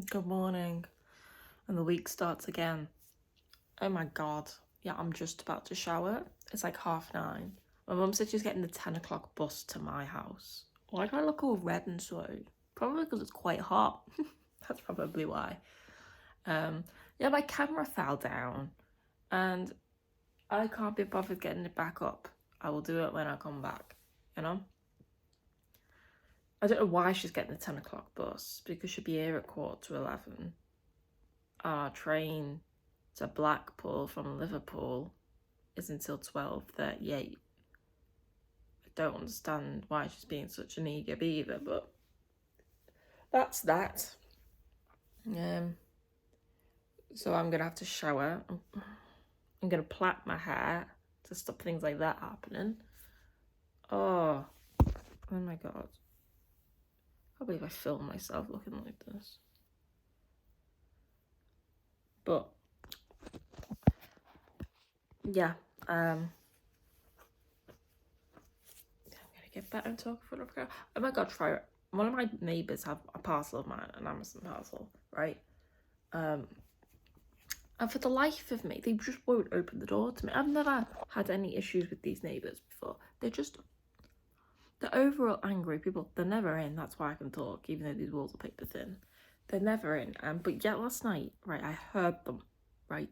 Good morning. And the week starts again. Oh my god. Yeah, I'm just about to shower. It's like 9:30. My mum said she's getting the 10 o'clock bus to my house. Why do I look all red and swollen? Probably because it's quite hot. That's probably why. Yeah, my camera fell down and I can't be bothered getting it back up. I will do it when I come back, you know? I don't know why she's getting the 10 o'clock bus, because she'll be here at 11:15. Our train to Blackpool from Liverpool is until 12:38. I don't understand why she's being such an eager beaver, but that's that. So I'm gonna have to shower. I'm gonna plait my hair to stop things like that happening. Oh my god. I can't believe I filmed myself looking like this. But yeah, I'm gonna get better and talk for a Oh my god, try it. One of my neighbours have a parcel of mine, an Amazon parcel, right? And for the life of me, they just won't open the door to me. I've never had any issues with these neighbours before. They're overall angry people. They're never in. That's why I can talk, even though these walls are paper thin. They're never in. But yet last night, right, I heard them, right?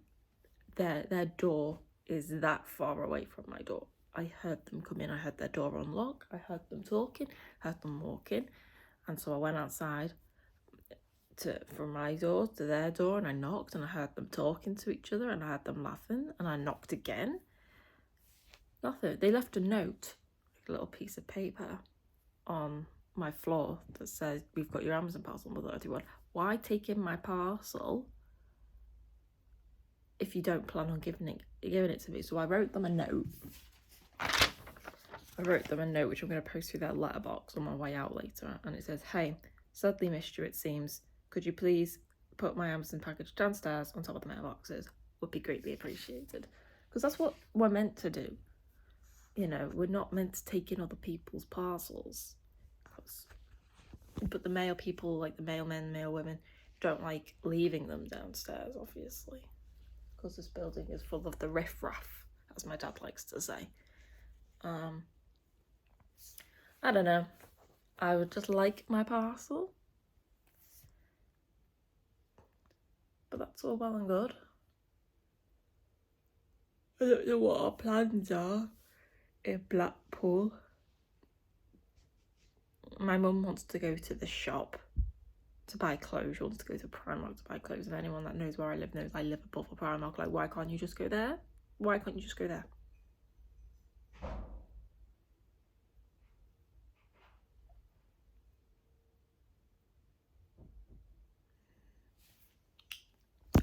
Their door is that far away from my door. I heard them come in. I heard their door unlock. I heard them talking. Heard them walking. And so I went outside from my door to their door, and I knocked, and I heard them talking to each other, and I heard them laughing, and I knocked again. Nothing. They left a note, like a little piece of paper, on my floor that says, "We've got your Amazon parcel number 31. Why take in my parcel if you don't plan on giving it to me?" So I wrote them a note. Which I'm going to post through their letterbox on my way out later, and it says, "Hey, sadly missed you, it seems. Could you please put my Amazon package downstairs on top of the mailboxes? Would be greatly appreciated." Because that's what we're meant to do. You know, we're not meant to take in other people's parcels. But the mail people, like the mailmen, mailwomen, don't like leaving them downstairs, obviously. Because this building is full of the riffraff, as my dad likes to say. I don't know. I would just like my parcel. But that's all well and good. I don't know what our plans are in Blackpool. My mum wants to go to the shop to buy clothes. She wants to go to Primark to buy clothes. And anyone that knows where I live knows I live above a Primark. Like, why can't you just go there? Why can't you just go there?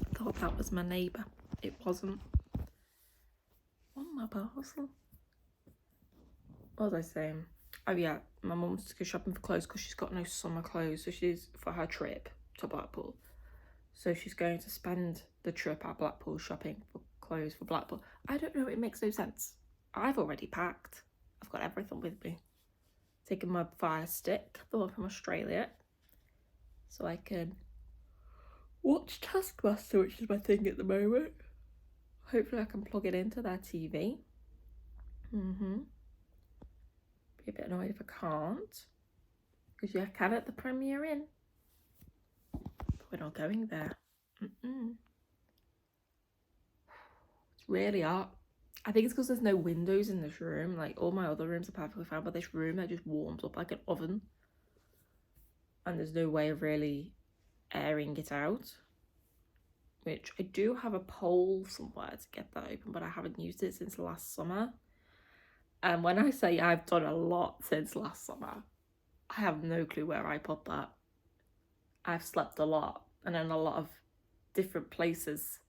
I thought that was my neighbour. It wasn't. Oh, my parcel. What was I saying? Oh yeah, my mum wants to go shopping for clothes because she's got no summer clothes. So she's, for her trip to Blackpool. So she's going to spend the trip at Blackpool shopping for clothes for Blackpool. I don't know, it makes no sense. I've already packed. I've got everything with me. Taking my Fire Stick, the one from Australia, so I can watch Taskmaster, which is my thing at the moment. Hopefully I can plug it into their TV. Be a bit annoyed if I can't, because you can at the premiere in. But we're not going there. It's really hot. I think it's because there's no windows in this room. Like, all my other rooms are perfectly fine, but this room, it just warms up like an oven. And there's no way of really airing it out. Which, I do have a pole somewhere to get that open, but I haven't used it since last summer. And when I say I've done a lot since last summer, I have no clue where I put that. I've slept a lot, and in a lot of different places.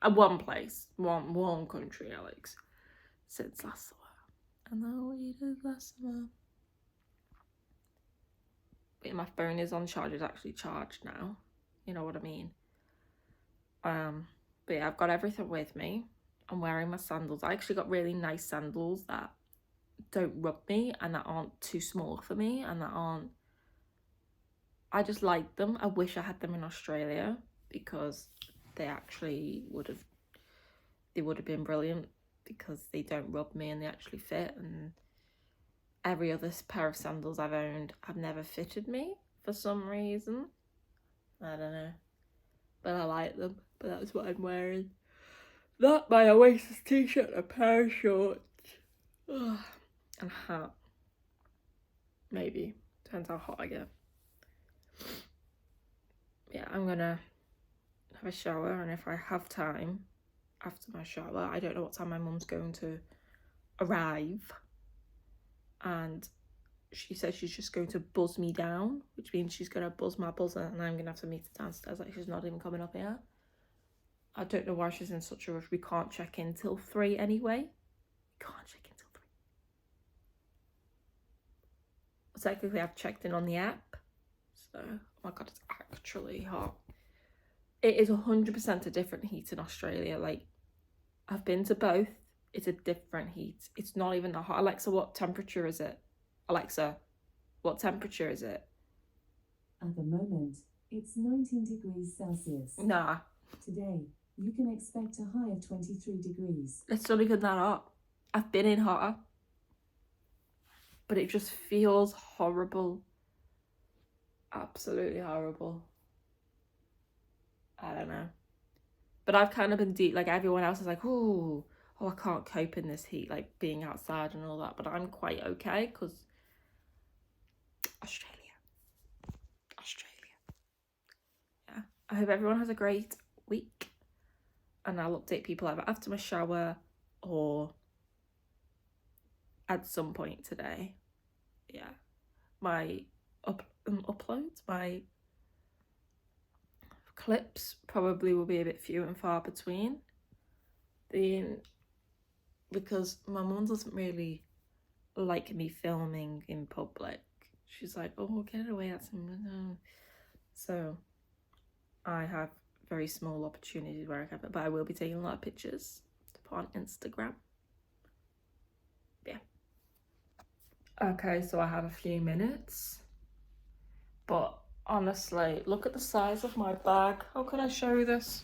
One place, one country, Alex, since last summer. And all we did last summer. But yeah, my phone is on charge. It's actually charged now. You know what I mean? But yeah, I've got everything with me. I'm wearing my sandals. I actually got really nice sandals that don't rub me and that aren't too small for me and that aren't I just like them. I wish I had them in Australia because they actually would have been brilliant, because they don't rub me and they actually fit, and every other pair of sandals I've owned have never fitted me for some reason. I don't know. But I like them. But that's what I'm wearing. That, my Oasis t-shirt, a pair of shorts. Ugh. And a hat. Maybe. Depends how hot I get. Yeah, I'm gonna have a shower, and if I have time after my shower, I don't know what time my mum's going to arrive, and she said she's just going to buzz me down, which means she's going to buzz my buzzer, and I'm going to have to meet her downstairs. Like, she's not even coming up here. I don't know why she's in such a rush. We can't check in till 3 anyway. We can't check in till 3. Technically, I've checked in on the app. So, oh my God, it's actually hot. It is 100% a different heat in Australia. Like, I've been to both. It's a different heat. It's not even that hot. Alexa, what temperature is it? Alexa, what temperature is it? At the moment, it's 19 degrees Celsius. Nah. Today, you can expect a high of 23 degrees. It's not even that hot. I've been in hotter. But it just feels horrible. Absolutely horrible. I don't know. But I've kind of been deep, like everyone else is like, oh, I can't cope in this heat, like being outside and all that. But I'm quite okay, because Australia. Yeah. I hope everyone has a great week. And I'll update people either after my shower or at some point today. Yeah. My uploads, my clips probably will be a bit few and far between. Because my mum doesn't really like me filming in public. She's like, oh, get it away. So I have very small opportunities where I can, but I will be taking a lot of pictures to put on Instagram. Yeah. Okay, so I have a few minutes. But honestly, look at the size of my bag. How can I show you this?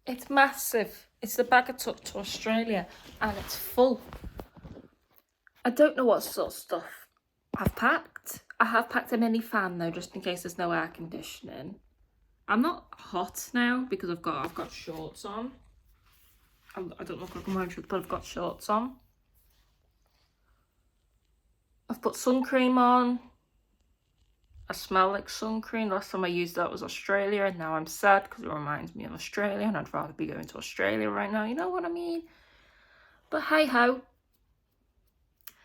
It's massive. It's the bag I took to Australia, and it's full. I don't know what sort of stuff I've packed. I have packed a mini fan though, just in case there's no air conditioning. I'm not hot now because I've got shorts on. I don't look like I'm wearing shorts, but I've got shorts on. I've put sun cream on. I smell like sun cream. Last time I used that was Australia, and now I'm sad because it reminds me of Australia, and I'd rather be going to Australia right now. You know what I mean? But hey ho.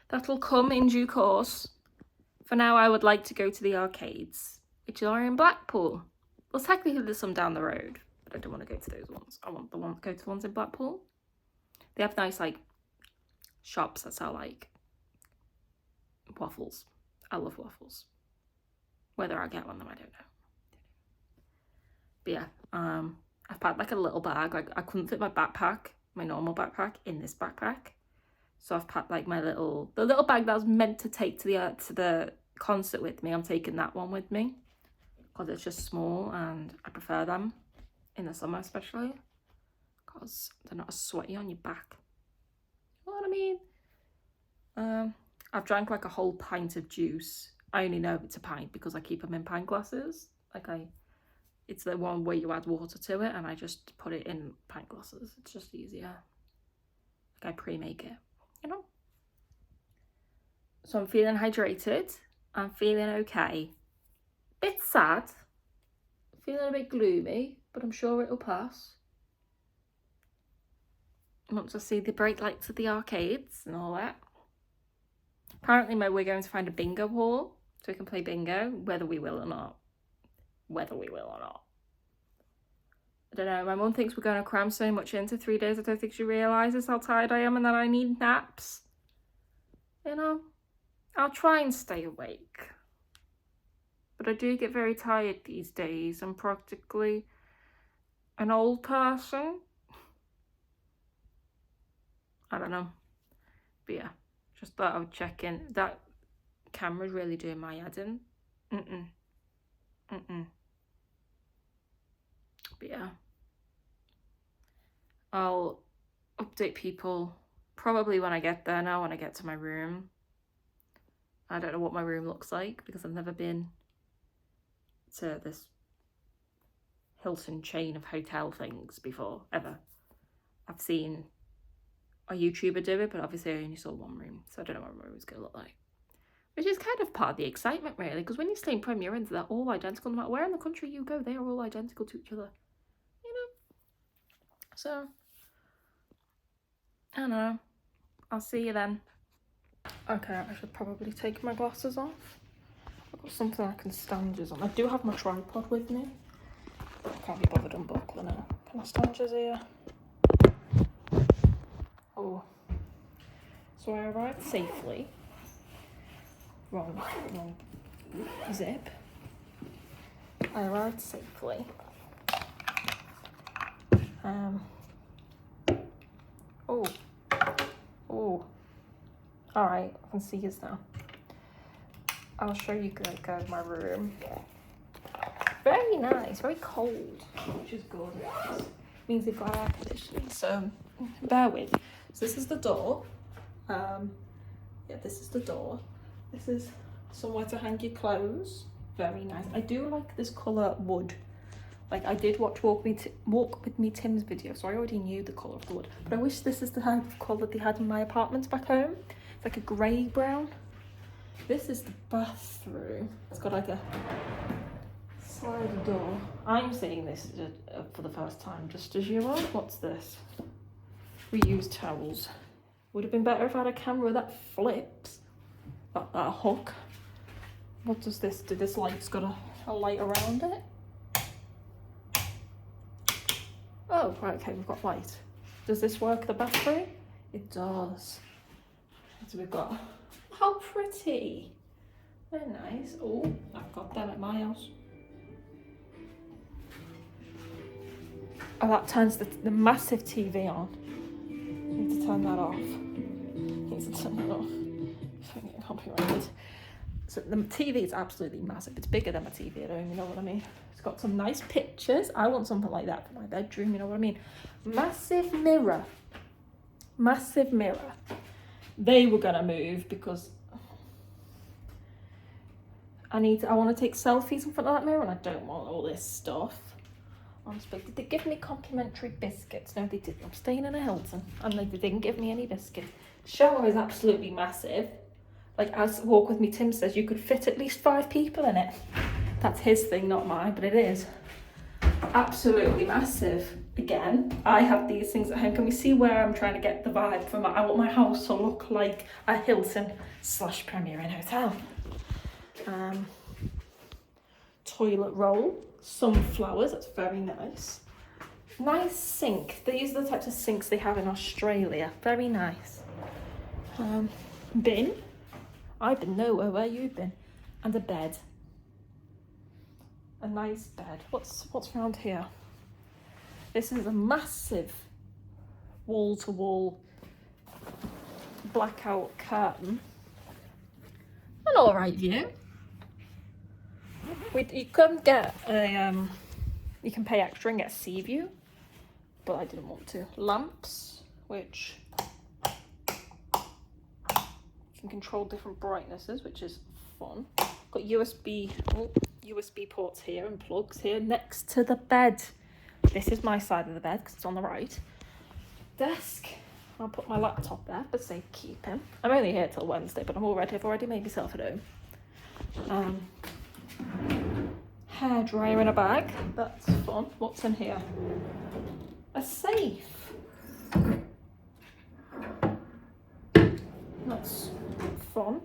That'll come in due course. For now, I would like to go to the arcades, which are in Blackpool. Well, technically there's some down the road, but I don't want to go to those ones. I want to go to the ones in Blackpool. They have nice, like, shops that sell, like, waffles. I love waffles. Whether I get one of them, I don't know. But yeah, I've packed, like, a little bag. Like, I couldn't fit my backpack, my normal backpack, in this backpack. So I've packed, like, the little bag that I was meant to take to the concert with me. I'm taking that one with me because it's just small, and I prefer them in the summer especially because they're not as sweaty on your back. You know what I mean? I've drank like a whole pint of juice. I only know it's a pint because I keep them in pint glasses. It's the one where you add water to it, and I just put it in pint glasses. It's just easier. Like, I pre-make it, you know? So I'm feeling hydrated. I'm feeling okay. Bit sad. Feeling a bit gloomy, but I'm sure it'll pass. Once I see the bright lights of the arcades and all that. Apparently we're going to find a bingo hall so we can play bingo, whether we will or not. I don't know. My mum thinks we're going to cram so much into 3 days. I don't think she realises how tired I am and that I need naps. You know, I'll try and stay awake. But I do get very tired these days. I'm practically an old person. I don't know. But yeah, just thought I would check in. That camera's really doing my head in. But yeah, I'll update people probably when I get there now, when I get to my room. I don't know what my room looks like because I've never been to this Hilton chain of hotel things before, ever. I've seen a YouTuber do it, but obviously I only saw one room, so I don't know what my room is going to look like. Which is kind of part of the excitement, really, because when you stay in Premier Inns, they're all identical. No matter where in the country you go, they are all identical to each other. You know? So, I don't know. I'll see you then. Okay, I should probably take my glasses off. I've got something I can stand you on. I do have my tripod with me, but I can't be bothered unbuckling it. Can I stand you here? Oh. So I arrived safely. Wrong zip. I arrived safely. Oh. Alright, I can see you now. I'll show you my room. Very nice, very cold, which is good. It means they've got air conditioning, so bear with. So this is the door. Yeah, this is the door. This is somewhere to hang your clothes. Very nice. I do like this colour wood. Like, I did watch Walk With Me Tim's video, so I already knew the colour of the wood. But I wish this is the type of colour they had in my apartments back home. It's like a grey brown. This is the bathroom. It's got like a slider door. I'm seeing this for the first time, just as you are. What's this? Reused towels. Would have been better if I had a camera that flips. That hook. What does this do? This light's got a light around it. Oh, right, okay, we've got light. Does this work, the bathroom? It does. So we've got, how pretty. Very nice. Oh, I've got them at my house. Oh, that turns the massive TV on. Need to turn that off. Need to turn that off. Copyrighted. So the TV is absolutely massive. It's bigger than my TV at home, you know what I mean? It's got some nice pictures. I want something like that for my bedroom, you know what I mean? Massive mirror. Massive mirror. They were gonna move because I want to take selfies in front of that mirror and I don't want all this stuff. Did they give me complimentary biscuits? No, they didn't. I'm staying in a Hilton and they didn't give me any biscuits. Shower is absolutely massive. Like, as Walk With Me Tim says, you could fit at least 5 people in it. That's his thing, not mine, but it is absolutely massive. Again, I have these things at home. Can we see where I'm trying to get the vibe from? I want my house to look like a Hilton / Premier Inn hotel. Toilet roll, sunflowers, that's very nice. Nice sink. These are the types of sinks they have in Australia. Very nice. Bin. I've been nowhere where you've been. And a bed. A nice bed. What's around here? This is a massive wall-to-wall blackout curtain. An alright view. You can get a you can pay extra and get a sea view, but I didn't want to. Lamps, which you can control different brightnesses, which is fun. Got USB ports here and plugs here next to the bed. This is my side of the bed because it's on the right. Desk. I'll put my laptop there for safekeeping. I'm only here till Wednesday, but I've already made myself at home. Hairdryer in a bag. That's fun. What's in here? A safe. That's fun.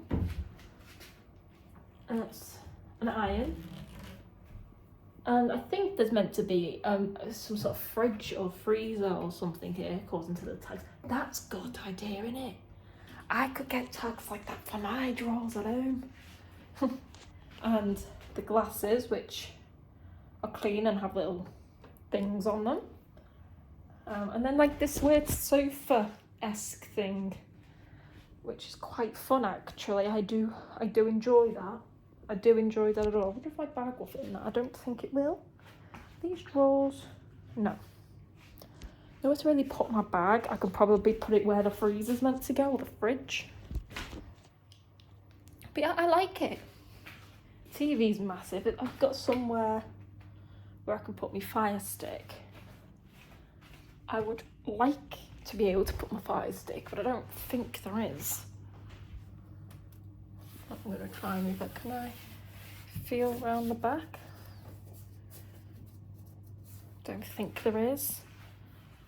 And that's an iron. And I think there's meant to be some sort of fridge or freezer or something here, according to the tags. That's a good idea, isn't it? I could get tags like that for my drawers at home. And the glasses, which are clean and have little things on them. And then like this weird sofa-esque thing. which is quite fun actually. I do enjoy that. I do enjoy that at all. I wonder if my bag will fit in that. I don't think it will. These drawers, no. Nowhere to really put my bag. I could probably put it where the freezer's meant to go, or the fridge. But yeah, I like it. TV's massive. I've got somewhere where I can put my Fire Stick. I would like to be able to put my Fire Stick, but I don't think there is. I'm going to try and move it. Can I feel around the back? Don't think there is.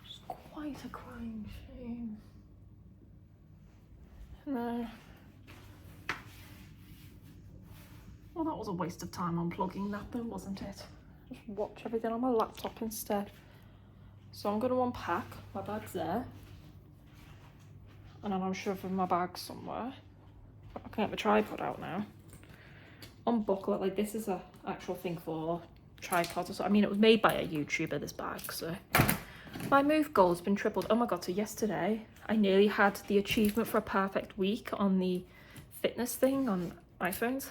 It's quite a crying shame. No. Well, that was a waste of time unplugging that then, wasn't it? Just watch everything on my laptop instead. So I'm going to unpack. My bag's there. And then I'm shoving my bag somewhere. I can get the tripod out now. Unbuckle it. Like, this is a actual thing for tripods or so. I mean, it was made by a YouTuber, this bag, so. My move goal's been tripled. Oh my god, so yesterday I nearly had the achievement for a perfect week on the fitness thing on iPhones.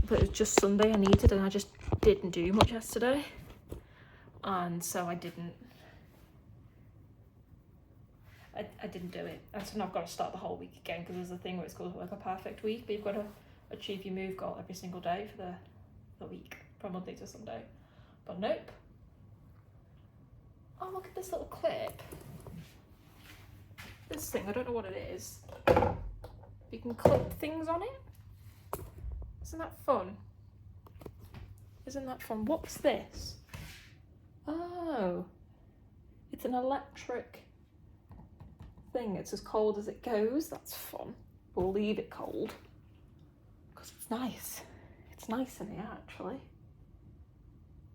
But it was just Sunday I needed, and I just didn't do much yesterday. And so I didn't do it. And so now I've got to start the whole week again, because there's a thing where it's called like a perfect week, but you've got to achieve your move goal every single day for the week, from Monday to Sunday. But nope. Oh, look at this little clip. This thing, I don't know what it is. You can clip things on it. Isn't that fun? Isn't that fun? What's this? Oh, it's an electric thing. It's as cold as it goes. That's fun. We'll leave it cold because it's nice. It's nice in here, actually.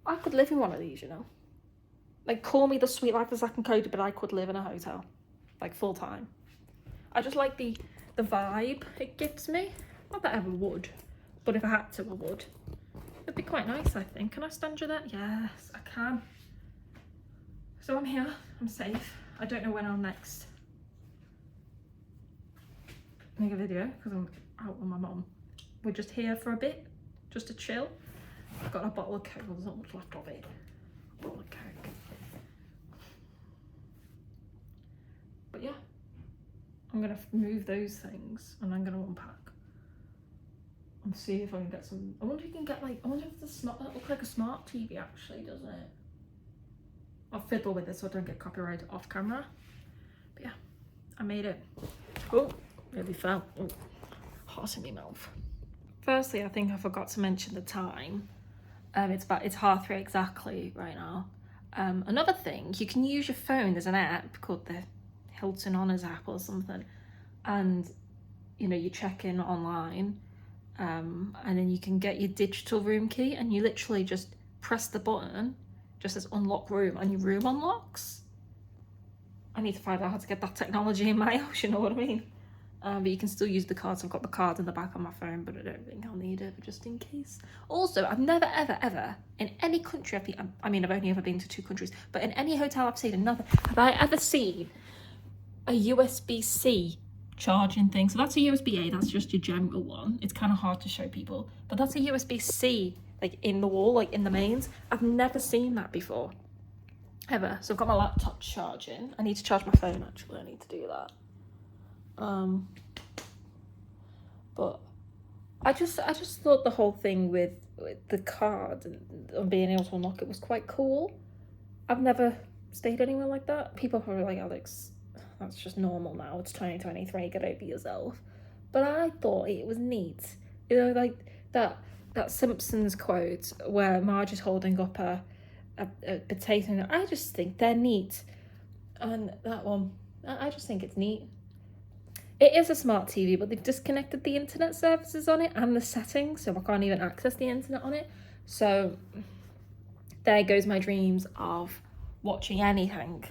I could live in one of these, you know. Like, call me the sweet life of Zack and Cody, but I could live in a hotel, like, full time. I just like the vibe it gives me. Not that I ever would, but if I had to, I would. It'd be quite nice, I think. Can I stand you there? Yes, I can. So I'm here. I'm safe. I don't know when I'll next make a video, because I'm out with my mum. We're just here for a bit, just to chill. I've got a bottle of Coke. Well, there's not much left of it. A bottle of Coke. But yeah, I'm gonna move those things, and I'm gonna unpack and see if I can get some. I wonder if you can get, like, I wonder if the smart, that looks like a smart TV actually, doesn't it? I'll fiddle with this so I don't get copyrighted off camera. But yeah, I made it. Oh, nearly fell. Oh, hot in my mouth. Firstly, I think I forgot to mention the time. It's 3:30 exactly right now. Another thing, you can use your phone. There's an app called the Hilton Honors app or something, and you know, you check in online, and then you can get your digital room key, and you literally just press the button, just says unlock room, and your room unlocks. I need to find out how to get that technology in my house, you know what I mean? But you can still use the cards. I've got the card in the back of my phone, but I don't think I'll need it, but just in case. Also, I've never, ever, ever, in any country I've been, I mean, I've only ever been to 2 countries, but in any hotel I've stayed in, have I ever seen a USB-C charging thing. So that's a USB-A, that's just your general one. It's kind of hard to show people, but that's a USB-C, like in the wall, like in the mains. I've never seen that before, ever. So I've got my laptop charging. I need to charge my phone, actually. I need to do that. But I just thought the whole thing with the card and being able to unlock it was quite cool. I've never stayed anywhere like that. People are probably like, Alex, that's just normal now. It's 2023, get over yourself. But I thought it was neat. You know, like that Simpsons quote where Marge is holding up a potato. I just think they're neat. And that one, I just think it's neat. It is a smart TV, but they've disconnected the internet services on it and the settings, so I can't even access the internet on it. So there goes my dreams of watching anything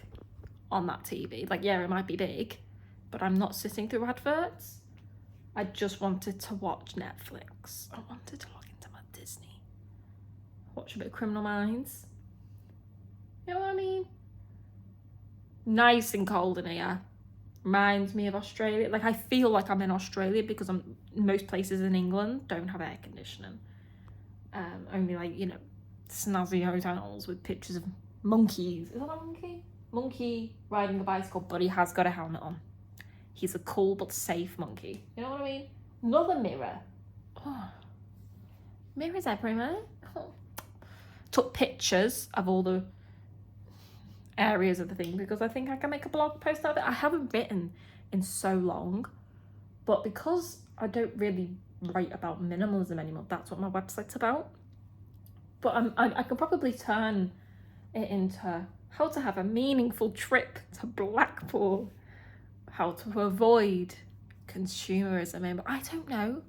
on that TV. Like, yeah, it might be big, but I'm not sitting through adverts. I just wanted to watch Netflix. I wanted to log into my Disney, watch a bit of Criminal Minds. You know what I mean? Nice and cold in here. reminds me of Australia. Like, I feel like I'm in Australia because most places in England don't have air conditioning. Only, like, you know, snazzy hotels with pictures of monkeys. Is that a monkey? Monkey riding a bicycle, but he has got a helmet on. He's a cool but safe monkey. You know what I mean? Another mirror. Oh. Mirrors everywhere. Oh. Took pictures of all the areas of the thing because I think I can make a blog post out of it. I haven't written in so long, but because I don't really write about minimalism anymore, that's what my website's about. But I could probably turn it into how to have a meaningful trip to Blackpool, how to avoid consumerism. I don't know,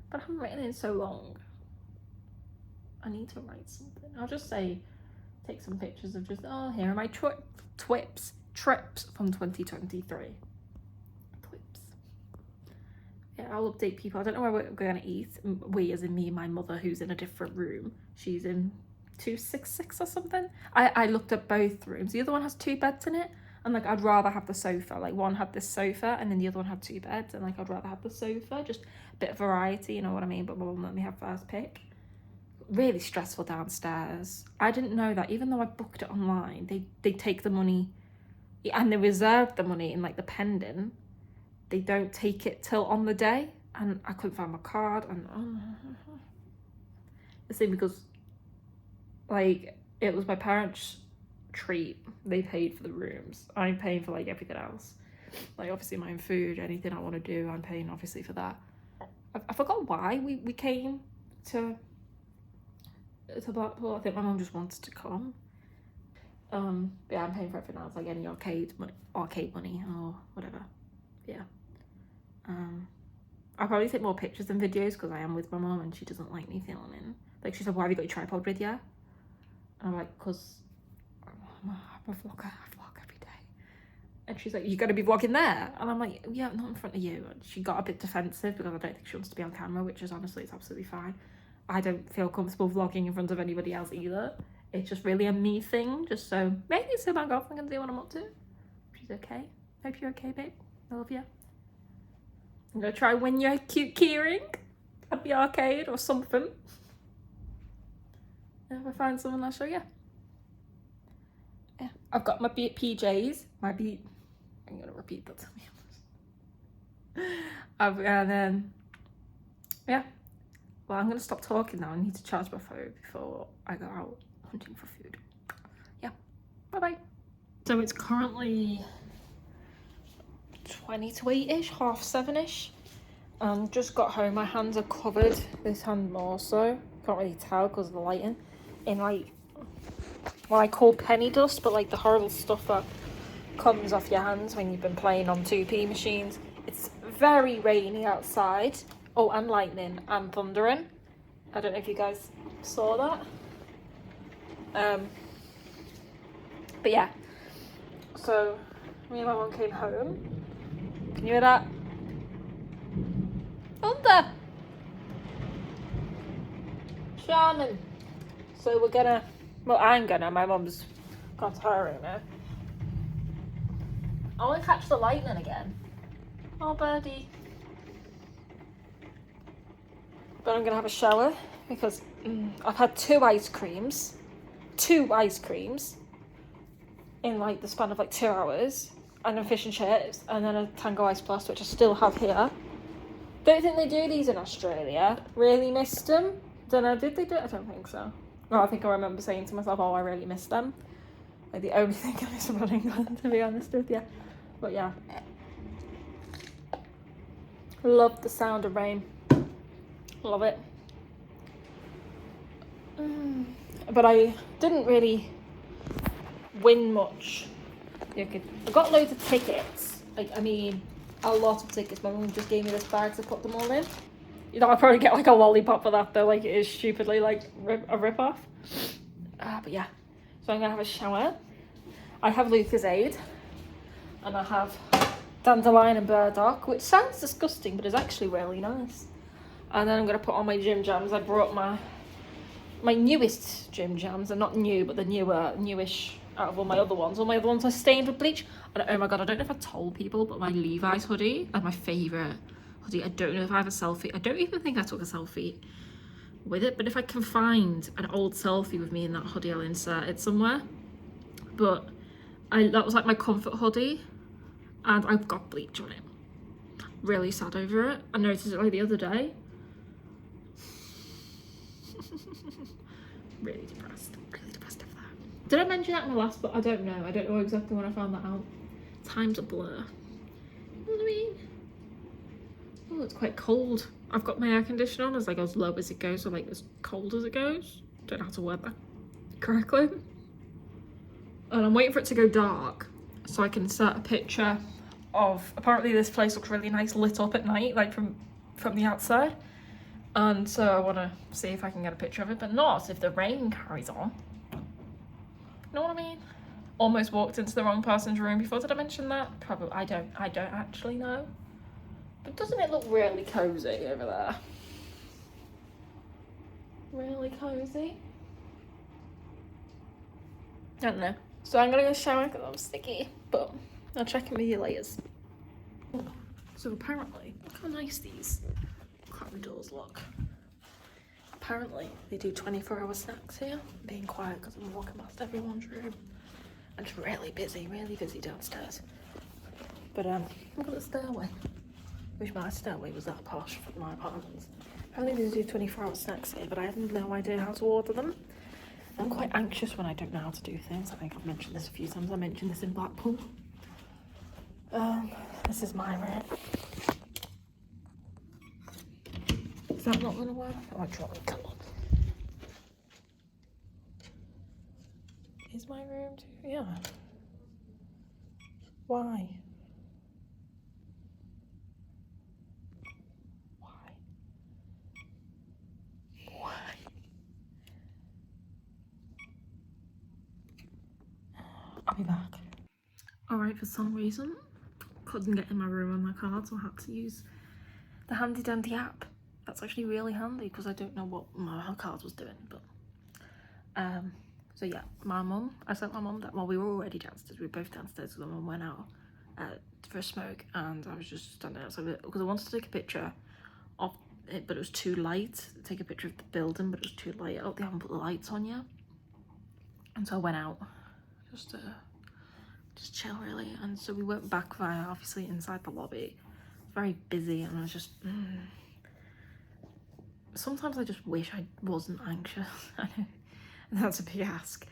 but I haven't written in so long. I need to write something. I'll just say, take some pictures of just, oh, here are my trips from 2023. Yeah, I'll update people. I don't know where we're going to eat. We, as in me and my mother, who's in a different room. She's in 266 or something. I looked at both rooms. The other one has 2 beds in it. And, like, I'd rather have the sofa. Like, one had this sofa and then the other one had 2 beds. And, like, I'd rather have the sofa. Just a bit of variety, you know what I mean? But my mum let me have first pick. Really stressful downstairs. I didn't know that. Even though I booked it online, they take the money and they reserve the money in, like, the pending. They don't take it till on the day, and I couldn't find my card, and the same because, like, it was my parents' treat. They paid for the rooms. I'm paying for, like, everything else, like, obviously my own food, anything I want to do, I'm paying obviously for that. I forgot why we came to Blackpool. I think my mum just wanted to come. Yeah, I'm paying for everything else, like any arcade money or whatever. Yeah. I'll probably take more pictures than videos because I am with my mum and she doesn't like me filming. Like, she said, why have you got your tripod with you? And I'm like, because I'm a vlogger, I vlog every day. And she's like, you got to be vlogging there? And I'm like, yeah, not in front of you. And she got a bit defensive because I don't think she wants to be on camera, which is honestly, it's absolutely fine. I don't feel comfortable vlogging in front of anybody else either. It's just really a me thing, just so maybe so my girlfriend can see what I'm up to. She's okay. Hope you're okay, babe. I love you. I'm gonna try win you a cute keyring at the arcade or something. And if I find someone, I'll show you. Yeah, I've got my PJs. I'm gonna repeat that to me. And then, yeah. Well, I'm gonna stop talking now. I need to charge my phone before I go out hunting for food. Yeah, bye-bye. So it's currently 20 to 8-ish, 7:30ish. Just got home. My hands are covered. This hand more so. Can't really tell because of the lighting. In, like, what I call penny dust, but, like, the horrible stuff that comes off your hands when you've been playing on 2p machines. It's very rainy outside. Oh, and lightning and thundering. I don't know if you guys saw that. But yeah. So me and my mum came home. Can you hear that? Thunder! Shannon. So we're gonna, well, I'm gonna, my mum's gone to her room now. I wanna catch the lightning again. Oh, birdie. But I'm gonna have a shower because I've had 2 ice creams in, like, the span of, like, 2 hours, and a fish and chips, and then a Tango Ice Plus, which I still have here. Don't think they do these in Australia. Really missed them. Don't know, did they do it? I don't think so. No, I think I remember saying to myself, oh, I really missed them. Like, the only thing I miss about England, to be honest with you. But yeah. Love the sound of rain. Love it. But I didn't really win much. I got loads of tickets. Like, I mean, a lot of tickets. My mum just gave me this bag to put them all in. You know, I'll probably get, like, a lollipop for that, though. Like, it is stupidly, like, a rip-off. But yeah. So I'm going to have a shower. I have Lucozade. And I have dandelion and burdock, which sounds disgusting, but is actually really nice. And then I'm going to put on my gym jams. I brought my newest gym jams. They're not new, but the newish out of all my other ones. All my other ones are stained with bleach. And oh my god, I don't know if I told people, but my Levi's hoodie is my favourite hoodie. I don't know if I have a selfie. I don't even think I took a selfie with it, but if I can find an old selfie with me in that hoodie, I'll insert it somewhere. But that was like my comfort hoodie, and I've got bleach on it. Really sad over it. I noticed it like the other day. Really depressed over that. Did I mention that in the last, but I don't know. I don't know exactly when I found that out. Time's a blur. You know what I mean? Oh, it's quite cold. I've got my air conditioner on as like as low as it goes, or like as cold as it goes. Don't know how to word that correctly. And I'm waiting for it to go dark so I can insert a picture of, apparently this place looks really nice lit up at night, like from the outside. And so I want to see if I can get a picture of it, but not if the rain carries on. You know what I mean? Almost walked into the wrong person's room before. Did I mention that? Probably. I don't actually know. But doesn't it look really cozy over there? Really cozy? I don't know. So I'm gonna go shower because I'm sticky, but I'll check in with you later. So apparently, look how nice these corridors look. Apparently, they do 24-hour snacks here. I'm being quiet because I'm walking past everyone's room. And it's really busy downstairs. But look at the stairway. Wish my stairway was that posh for my apartments. Apparently they do 24-hour snacks here, but I have no idea how to order them. I'm quite anxious when I don't know how to do things. I think I've mentioned this a few times. I mentioned this in Blackpool. This is my room. Is that not going to work? Oh, I dropped the colour. Is my room too? Yeah. Why? I'll be back. Alright, for some reason, couldn't get in my room on my card, so I had to use the handy dandy app. That's actually really handy because I don't know what my card was doing, but so yeah, my mum, I sent my mum that, well, we were already downstairs, we were both downstairs because my mum went out for a smoke, and I was just standing outside because I wanted to take a picture of it, but it was too light to take a picture of the building, but it was too light out. They haven't put the lights on yet, and so I went out just to chill really. And so we went back via obviously inside the lobby. Very busy, and I was just sometimes I just wish I wasn't anxious. I know that's a big ask,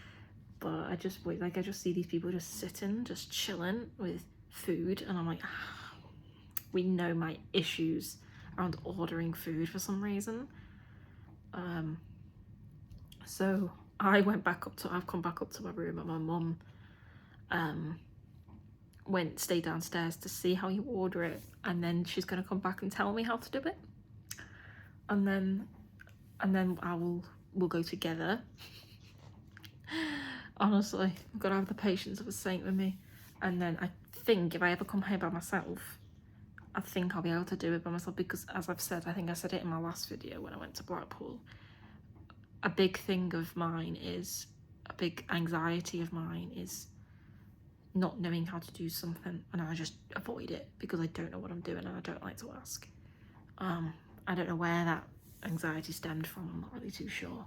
but I just see these people just sitting, just chilling with food, and I'm like, we know my issues around ordering food for some reason. So I've come back up to my room, and my mum stayed downstairs to see how you order it, and then she's gonna come back and tell me how to do it, and then we'll go together. Honestly, I've got to have the patience of a saint with me. And then I think if I ever come here by myself, I think I'll be able to do it by myself, because as I've said, I think I said it in my last video when I went to Blackpool, a big anxiety of mine is not knowing how to do something, and I just avoid it because I don't know what I'm doing and I don't like to ask. I don't know where that anxiety stemmed from. I'm not really too sure.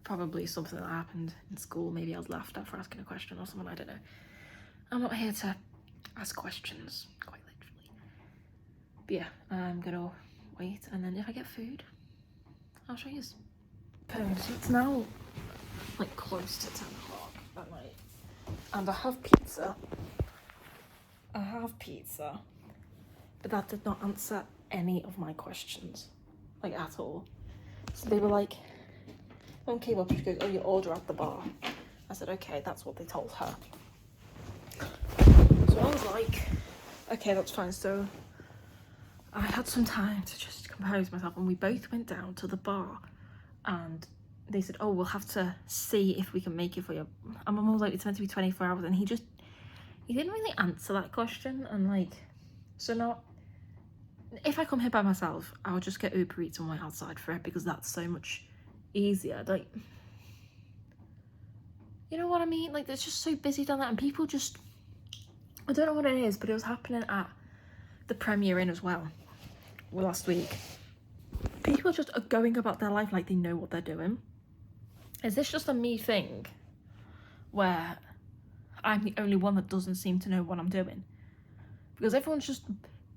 Probably something that happened in school. Maybe I was laughed at for asking a question or something, I don't know. I'm not here to ask questions, quite literally. But yeah, I'm gonna wait, and then if I get food, I'll show you. So it's now like close to 10 o'clock at night, and I have pizza, but that did not answer any of my questions, like at all. So they were like, one came up and she goes, oh, you order at the bar. I said, okay, that's what they told her. So I was like, okay, that's fine. So I had some time to just compose myself, and we both went down to the bar, and they said, oh, we'll have to see if we can make it for you. And my mum was like, it's meant to be 24 hours, and he didn't really answer that question. And like, so now if I come here by myself, I'll just get Uber Eats and wait outside for it, because that's so much easier. Like, You know what I mean? Like, it's just so busy down there, and people just, I don't know what it is, but it was happening at the Premier Inn as well last week. People just are going about their life like they know what they're doing. Is this just a me thing where I'm the only one that doesn't seem to know what I'm doing? Because everyone's just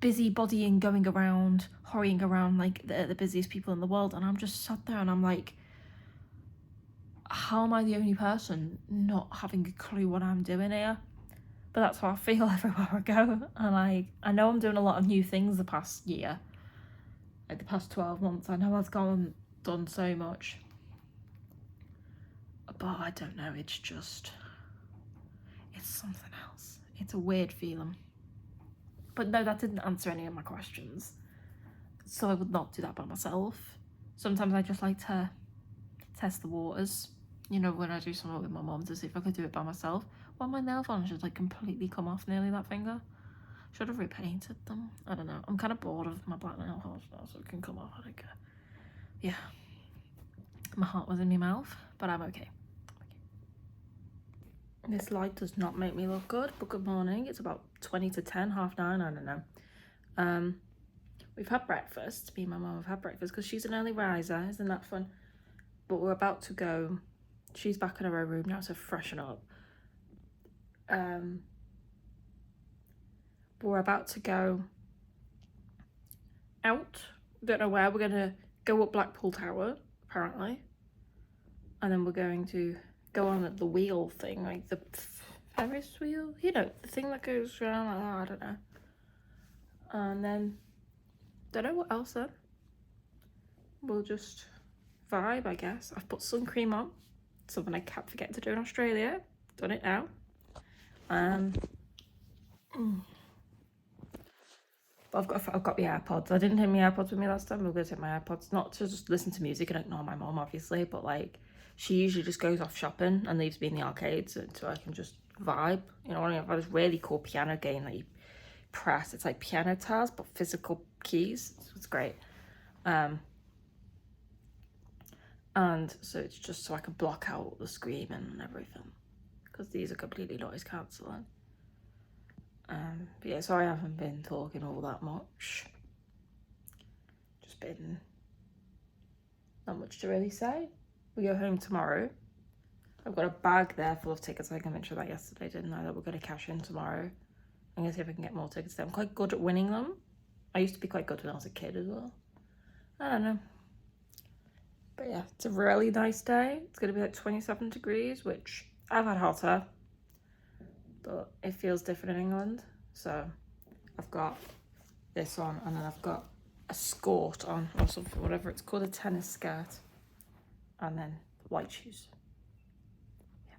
busybodying, going around, hurrying around like they're the busiest people in the world, and I'm just sat there and I'm like, how am I the only person not having a clue what I'm doing here? But that's how I feel everywhere I go. And I know I'm doing a lot of new things the past year, like the past 12 months. I know I've done so much, but I don't know, it's something else. It's a weird feeling. But no, that didn't answer any of my questions, so I would not do that by myself. Sometimes I just like to test the waters, you know, when I do something with my mum, to see if I could do it by myself. Well, my nail varnish has like completely come off nearly, that finger. Should have repainted them. I don't know. I'm kind of bored of my black nail varnish now, so it can come off. I think, yeah. My heart was in my mouth, but I'm okay. This light does not make me look good, but good morning. It's about 20 to 10, 9:30, I don't know. We've had breakfast. Me and my mum have had breakfast because she's an early riser. Isn't that fun? But we're about to go. She's back in her own room now to freshen up. But we're about to go out. Don't know where. We're going to go up Blackpool Tower, apparently. And then we're going to go on the wheel thing, like the Ferris wheel. You know, the thing that goes around like that. I don't know. And then, don't know what else then. We'll just vibe, I guess. I've put sun cream on. Something I kept forgetting to do in Australia. Done it now. But I've got my AirPods. I didn't take my AirPods with me last time. We're gonna take my AirPods, not to just listen to music and ignore my mum, obviously, but like she usually just goes off shopping and leaves me in the arcade, so I can just vibe. You know what I mean? I've got this really cool piano game that you press. It's like piano tiles but physical keys. So it's great. And so it's just so I can block out the screaming and everything, because these are completely noise cancelling. But yeah, so I haven't been talking all that much. Just been not much to really say. We go home tomorrow. I've got a bag there full of tickets. I think I mentioned that yesterday, didn't I? That we're going to cash in tomorrow. I'm going to see if I can get more tickets there. I'm quite good at winning them. I used to be quite good when I was a kid as well. I don't know. But yeah, it's a really nice day. It's going to be like 27 degrees, which I've had hotter, but it feels different in England. So I've got this on, and then I've got a skirt on, or something, whatever it's called, a tennis skirt, and then white shoes. Yeah.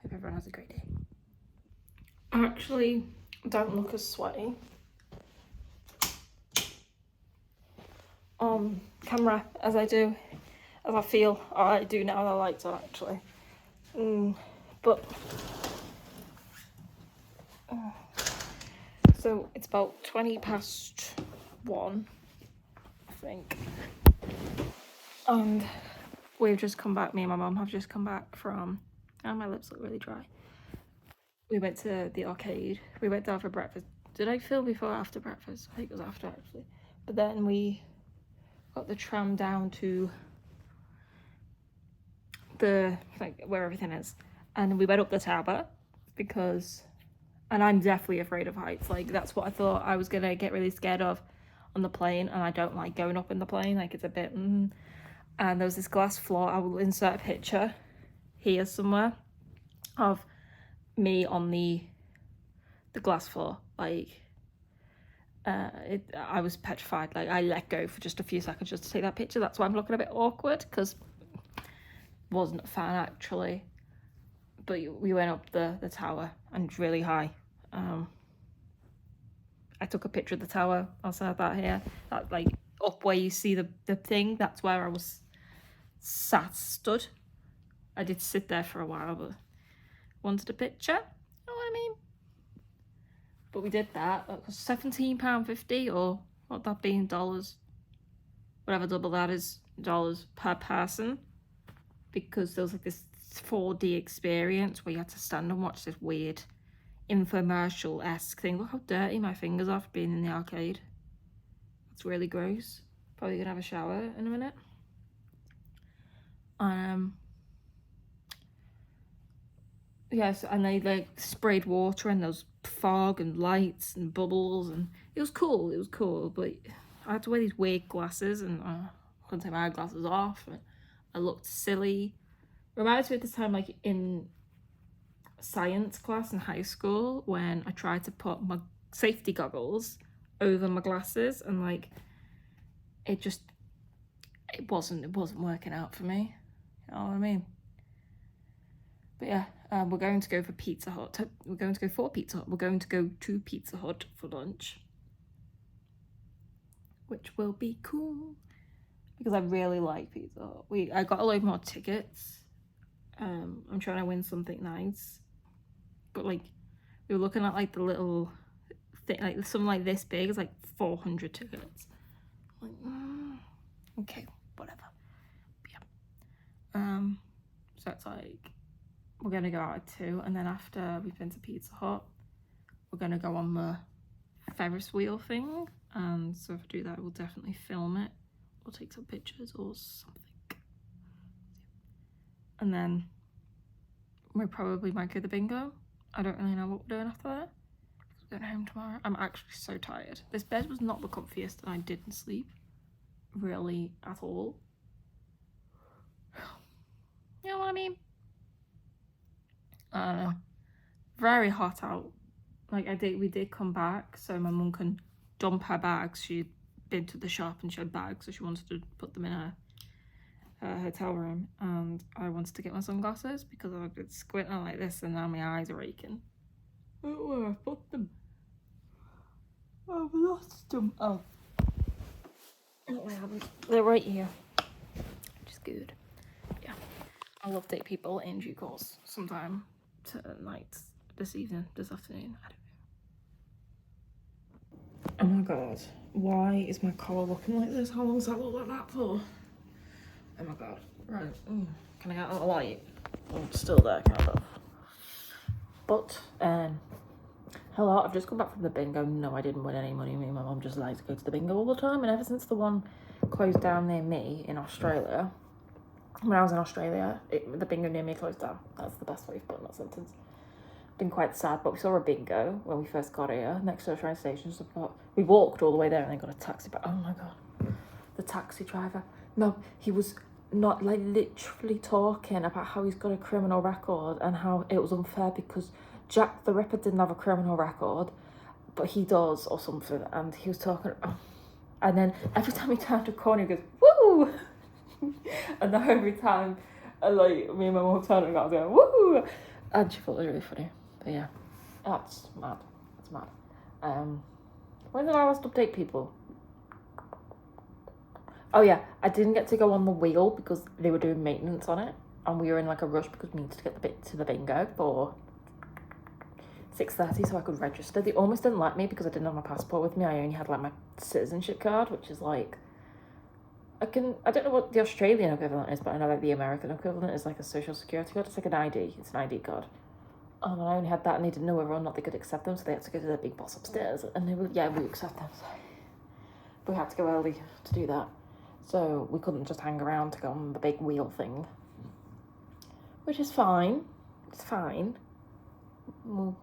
Hope everyone has a great day. I actually don't look as sweaty on camera as I do, as I feel I do now the lights on, actually. But so it's about 20 past 1, I think, and we've just come back. Me and my mum have just come back from, and my lips look really dry. We went to the arcade. We went down for breakfast. Did I film before or after breakfast? I think it was after, actually. But then we got the tram down to the, like, where everything is, and we went up the tower because, and I'm definitely afraid of heights. Like, that's what I thought I was gonna get really scared of on the plane, and I don't like going up in the plane. Like, it's a bit and there was this glass floor. I will insert a picture here somewhere of me on the glass floor. Like, I was petrified. Like, I let go for just a few seconds just to take that picture. That's why I'm looking a bit awkward, because wasn't a fan actually, but we went up the tower, and it's really high. I took a picture of the tower. I'll say that here. That, like, up where you see the thing, that's where I was stood. I did sit there for a while, but wanted a picture. You know what I mean? But we did that. That was £17.50, or what that be in dollars? Whatever double that is, dollars per person. Because there was like this 4D experience where you had to stand and watch this weird infomercial-esque thing. Look how dirty my fingers are for being in the arcade. It's really gross. Probably gonna have a shower in a minute. Yes, and they like sprayed water and there was fog and lights and bubbles, and it was cool, but I had to wear these weird glasses and I couldn't take my eyeglasses off, and I looked silly. Reminds me of this time like in science class in high school when I tried to put my safety goggles over my glasses, and like it wasn't working out for me. You know what I mean? But yeah, we're going to go for Pizza Hut. We're going to go for Pizza Hut. We're going to go to Pizza Hut for lunch, which will be cool because I really like Pizza Hut. I got a load more tickets. I'm trying to win something nice, but like we were looking at like the little thing, like something like this big is like 400 tickets. I'm like, okay, whatever. But yeah. So it's like we're gonna go out at 2, and then after we've been to Pizza Hut, we're gonna go on the Ferris wheel thing. And so if I do that, we'll definitely film it or take some pictures or something. And then we probably might go to the bingo. I don't really know what we're doing after that. We're going home tomorrow. I'm actually so tired. This bed was not the comfiest and I didn't sleep really at all. You know what I mean? I don't know. Very hot out. Like we did come back so my mum can dump her bags. She'd been to the shop and she had bags, so she wanted to put them in her hotel room, and I wanted to get my sunglasses because I've been squinting like this and now my eyes are aching. Oh, I put them. I've lost them. Oh, no, I haven't. They're right here, which is good. Yeah, I'll love to take people in due course sometime tonight, this afternoon. I don't know. Oh my god, why is my collar looking like this? How long does that look like that for? Oh my god. Right. Can I get out of the light? Oh, it's still there, kind of. But, hello, I've just come back from the bingo. No, I didn't win any money. Me and my mum just like to go to the bingo all the time. And ever since the one closed down near me in Australia, when I was in Australia, the bingo near me closed down. That's the best way of putting that sentence. Been quite sad, but we saw a bingo when we first got here next to the train station. So we walked all the way there and then got a taxi back. Oh my god. The taxi driver. No, he was not like literally talking about how he's got a criminal record and how it was unfair because Jack the Ripper didn't have a criminal record, but he does or something. And he was talking, and then every time he turned a corner, he goes, woo! And then every time, like me and my mum turned and I was going, woo! And she thought it was really funny. But yeah, that's mad. That's mad. When did I last update people? Oh yeah, I didn't get to go on the wheel because they were doing maintenance on it, and we were in like a rush because we needed to get to the bingo for 6:30 so I could register. They almost didn't let me because I didn't have my passport with me. I only had like my citizenship card, which is like I don't know what the Australian equivalent is, but I know like the American equivalent is like a social security card. It's like an ID. It's an ID card. And I only had that, and they didn't know whether or not they could accept them, so they had to go to their big boss upstairs, and they were we accept them. So we had to go early to do that. So we couldn't just hang around to go on the big wheel thing. Which is fine. It's fine. We'll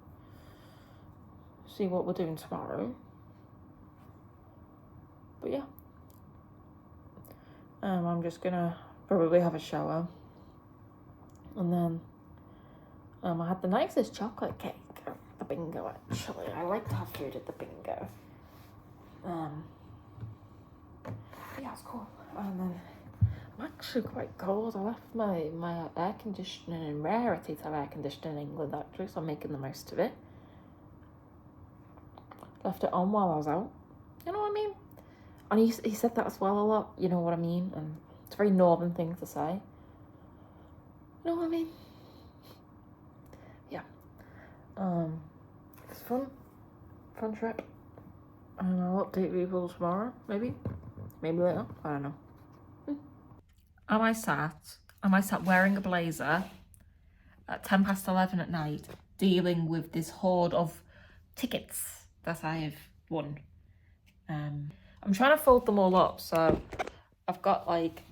see what we're doing tomorrow. But yeah. I'm just gonna probably have a shower. And then I had the nicest chocolate cake at the bingo actually. I like to have food at the bingo. Yeah, it's cool. And then I'm actually quite cold. I left my air conditioning in Rarity to have air conditioning in England actually, so I'm making the most of it. Left it on while I was out. You know what I mean? And he said that as well a lot. You know what I mean? And it's a very northern thing to say. You know what I mean? Yeah. It's fun. Fun trip. And I'll update people tomorrow, maybe later. I don't know. Am I sat wearing a blazer at 11:10 at night dealing with this horde of tickets that I've won. I'm trying to fold them all up, so I've got like,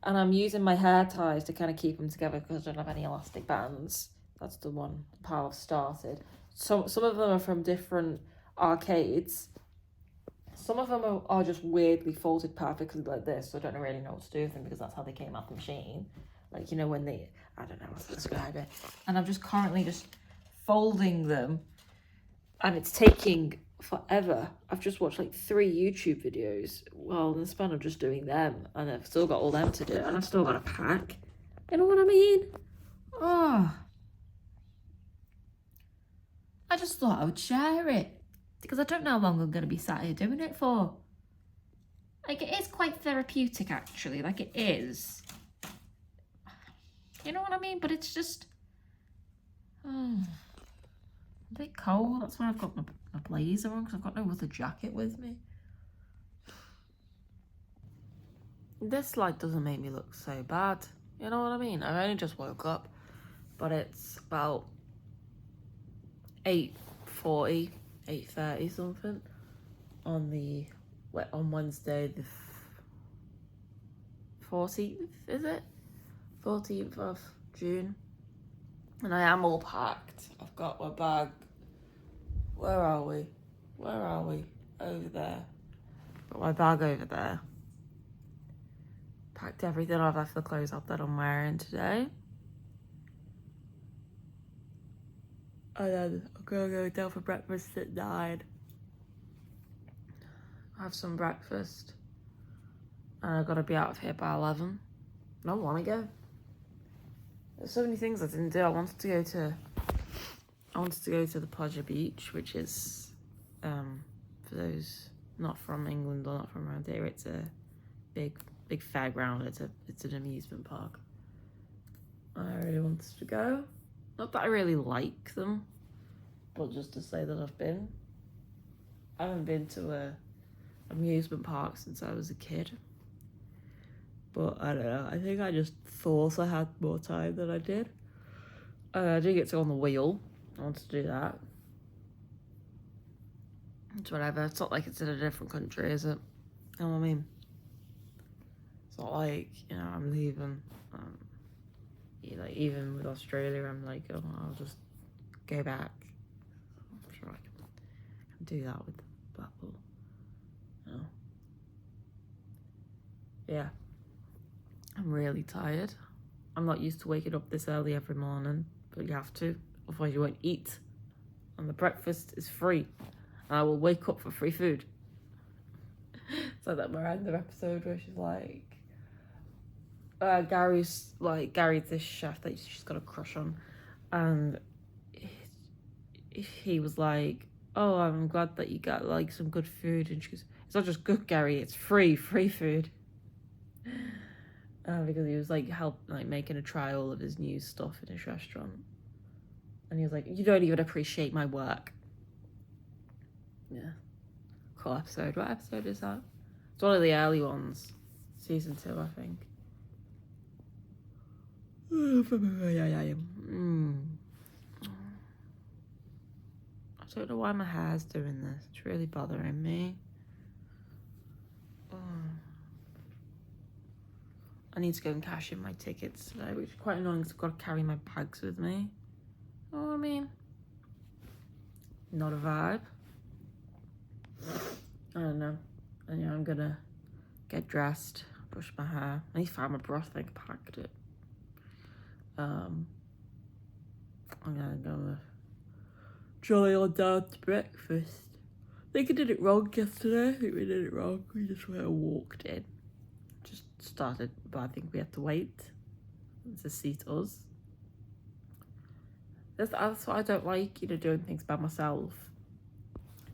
and I'm using my hair ties to kind of keep them together because I don't have any elastic bands. That's the one pile I've started. So some of them are from different arcades. Some of them are just weirdly folded perfectly like this, so I don't really know what to do with them because that's how they came out the machine. Like, you know, when they, I don't know how to describe it. And I'm just currently just folding them, and it's taking forever. I've just watched like 3 YouTube videos, well, in the span of just doing them, and I've still got all them to do, and I've still got to pack. You know what I mean? Oh. I just thought I would share it, because I don't know how long I'm going to be sat here doing it for. Like, it is quite therapeutic, actually. Like, it is. You know what I mean? But it's just... Oh, a bit cold. That's why I've got my blazer on, because I've got no other jacket with me. This light doesn't make me look so bad. You know what I mean? I've only just woke up, but it's about 8:40, 8:30 something on Wednesday the 14th, is it? 14th of June. And I am all packed. I've got my bag. Where are we? Over there. Got my bag over there. Packed everything. I've left the clothes up that I'm wearing today. And then I'm gonna go down for breakfast at 9. Have some breakfast. And I've got to be out of here by 11. I don't want to go. There's so many things I didn't do. I wanted to go to the pleasure beach, which is, for those not from England or not from around here, it's a big fairground. It's an amusement park. I really wanted to go. Not that I really like them, but just to say that I've been. I haven't been to a amusement park since I was a kid. But I don't know, I think I just thought I had more time than I did. I did get to go on the wheel. I wanted to do that. It's whatever. It's not like it's in a different country, is it? You know what I mean? It's not like, you know, I'm leaving. Like, even with Australia, I'm like, oh, I'll just go back. I'm sure I can do that with Blackpool. No. Yeah. I'm really tired. I'm not used to waking up this early every morning, but you have to, otherwise you won't eat. And the breakfast is free. And I will wake up for free food. It's like that Miranda episode where she's like, Gary's this chef that she's got a crush on, and he was like, oh, I'm glad that you got like some good food, and she goes, it's not just good, Gary, it's free food. Because he was like making a trial of his new stuff in his restaurant, and he was like, you don't even appreciate my work. Yeah, cool episode. What episode is that? It's one of the early ones, season 2, I think. I don't know why my hair's doing this. It's really bothering me. I need to go and cash in my tickets today, which is quite annoying because I've got to carry my bags with me. You know what I mean? Not a vibe. I don't know. And yeah, I'm gonna get dressed, brush my hair. I need to find my brush. I think I packed it. I'm gonna go jolly on down to breakfast. I think I did it wrong yesterday. I think we did it wrong. We just went and walked in. Just started, but I think we had to wait to seat us. That's what I don't like, you know, doing things by myself.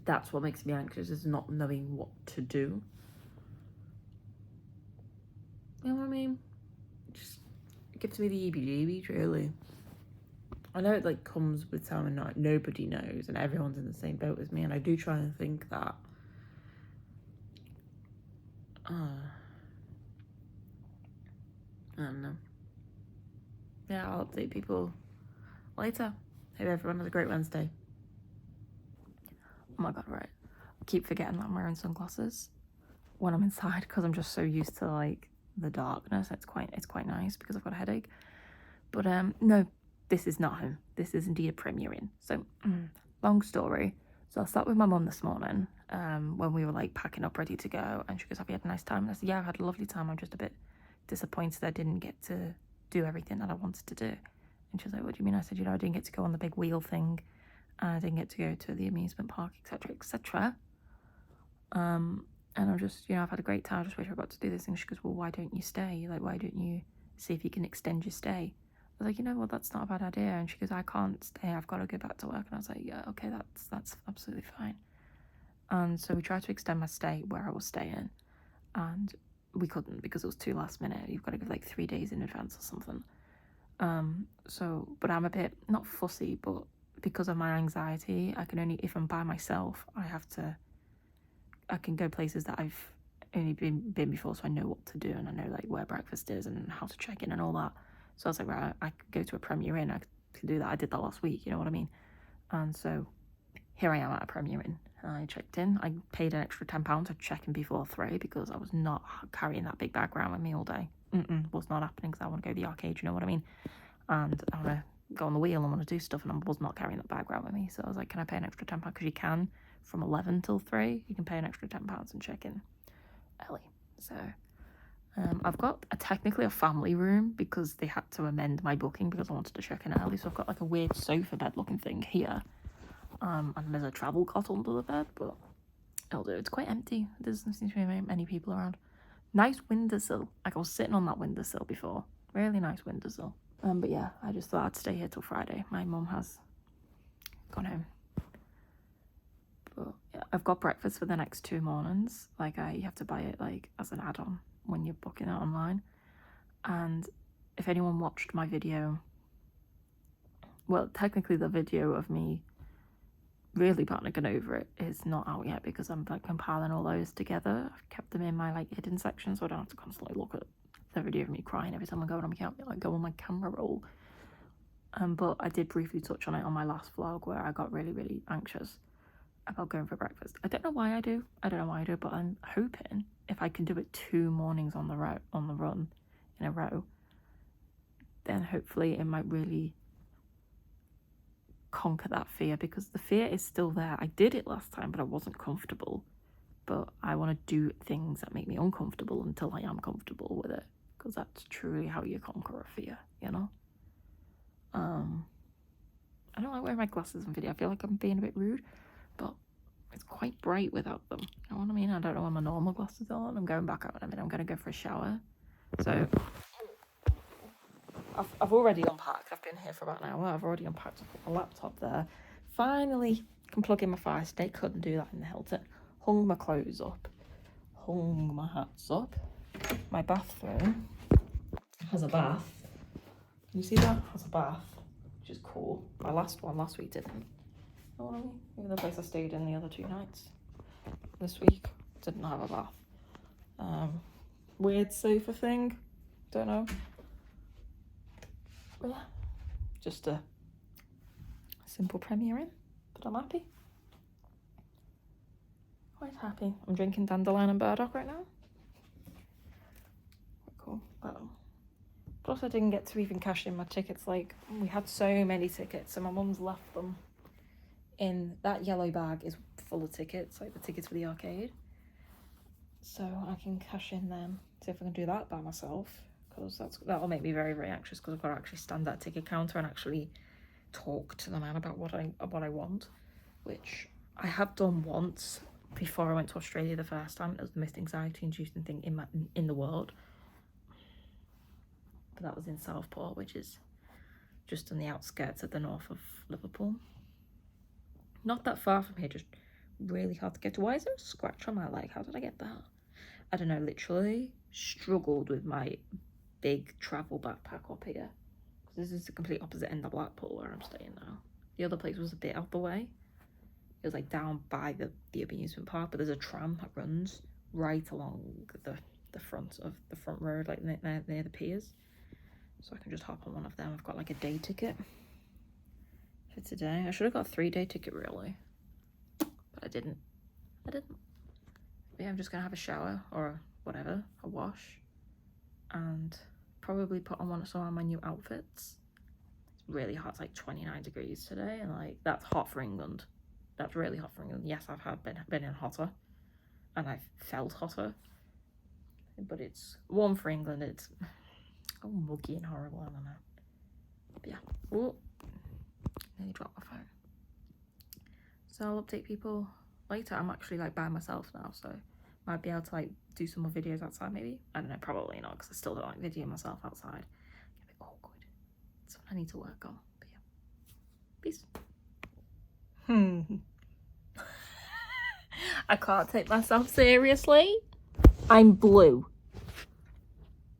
That's what makes me anxious, is not knowing what to do. You know what I mean? It gives me the heebie-jeebies, really. I know it like comes with time and nobody knows and everyone's in the same boat as me, and I do try and think that. I don't know. Yeah, I'll update people later. Hope everyone has a great Wednesday. Oh my god, right. I keep forgetting that I'm wearing sunglasses when I'm inside because I'm just so used to like the darkness. It's quite nice because I've got a headache. But no, this is not home. This is indeed a premiere in. So long story. So I sat with my mum this morning when we were like packing up ready to go, and she goes, have you had a nice time? And I said, yeah, I had a lovely time. I'm just a bit disappointed I didn't get to do everything that I wanted to do. And she was like, what do you mean? I said, I didn't get to go on the big wheel thing. I didn't get to go to the amusement park, etc., etc. And I'm just, I've had a great time. I just wish I got to do this thing. She goes, well, why don't you stay? Like, why don't you see if you can extend your stay? I was like, well, that's not a bad idea. And she goes, I can't stay. I've got to go back to work. And I was like, yeah, okay, that's absolutely fine. And so we tried to extend my stay where I was staying, and we couldn't because it was too last minute. You've got to give like 3 days in advance or something. But I'm a bit, not fussy, but because of my anxiety, I can only, if I'm by myself, I can go places that I've only been before, so I know what to do, and I know like where breakfast is and how to check in and all that. So I was like, right, I could go to a Premier Inn, I could do that. I did that last week, you know what I mean? And so here I am at a Premier Inn. I checked in. I paid an extra £10 to check in before 3 because I was not carrying that big bag around with me all day. Was not happening because I want to go to the arcade, you know what I mean? And I want to go on the wheel and want to do stuff, and I was not carrying that bag around with me. So I was like, can I pay an extra £10? Because you can, from 11 till 3, you can pay an extra £10 and check in early. So I've got technically a family room because they had to amend my booking because I wanted to check in early. So I've got like a weird sofa bed looking thing here. And there's a travel cot under the bed, but it'll do. It's quite empty. There doesn't seem to be many people around. Nice windowsill. Like I was sitting on that windowsill before. Really nice windowsill. But yeah, I just thought I'd stay here till Friday. My mum has gone home. But yeah, I've got breakfast for the next 2 mornings. Like you have to buy it like as an add-on when you're booking it online. And if anyone watched my video, well, technically the video of me really panicking over it is not out yet because I'm like compiling all those together. I've kept them in my like hidden section so I don't have to constantly look at the video of me crying every time I go on my camera roll. But I did briefly touch on it on my last vlog where I got really, really anxious about going for breakfast. I don't know why I do, but I'm hoping if I can do it 2 mornings on the run in a row, then hopefully it might really conquer that fear, because the fear is still there. I did it last time, but I wasn't comfortable. But I want to do things that make me uncomfortable until I am comfortable with it, because that's truly how you conquer a fear, you know? I don't like wearing my glasses in video. I feel like I'm being a bit rude, but it's quite bright without them. You know what I mean? I don't know when my normal glasses are on. I'm going back out in a minute. I'm going to go for a shower. So I've already unpacked. I've been here for about an hour. I've already unpacked. I've put my laptop there. Finally can plug in my Fire Stick. Couldn't do that in the Hilton. Hung my clothes up. Hung my hats up. My bathroom has a bath. Can you see that? Has a bath, which is cool. My last week didn't. You know what I mean? Even the place I stayed in the other 2 nights this week didn't have a bath. Weird sofa thing. Don't know. But yeah, just a simple Premier Inn, but I'm happy. Quite happy. I'm drinking dandelion and burdock right now. Quite cool. Plus I didn't get to even cash in my tickets. Like, we had so many tickets, so my mum's left them in that yellow bag is full of tickets, like the tickets for the arcade. So I can cash in them, see if I can do that by myself, because that'll make me very, very anxious, because I've got to actually stand at a ticket counter and actually talk to the man about what I want, which I have done once before I went to Australia the first time. It was the most anxiety-inducing thing in the world. But that was in Southport, which is just on the outskirts of the north of Liverpool. Not that far from here, just really hard to get to. Why is there a scratch on my leg? How did I get that? I don't know, literally struggled with my big travel backpack up here. This is the complete opposite end of Blackpool where I'm staying now. The other place was a bit out the way. It was like down by the amusement park, but there's a tram that runs right along the front road, like near the piers. So I can just hop on one of them. I've got like a day ticket. for today. I should have got a 3-day ticket really, but I didn't. But yeah, I'm just gonna have a shower or whatever, a wash, and probably put on some of my new outfits. It's really hot. It's like 29 degrees today, and like that's hot for England. That's really hot for England. Yes, I've been in hotter, and I've felt hotter, but it's warm for England. It's muggy and horrible. I don't know. But yeah. Ooh. Nearly dropped my phone. So I'll update people later. I'm actually like by myself now, so might be able to like do some more videos outside maybe. I don't know, probably not, because I still don't like videoing myself outside. It's a bit awkward. It's something I need to work on. But yeah. Peace. I can't take myself seriously. I'm blue.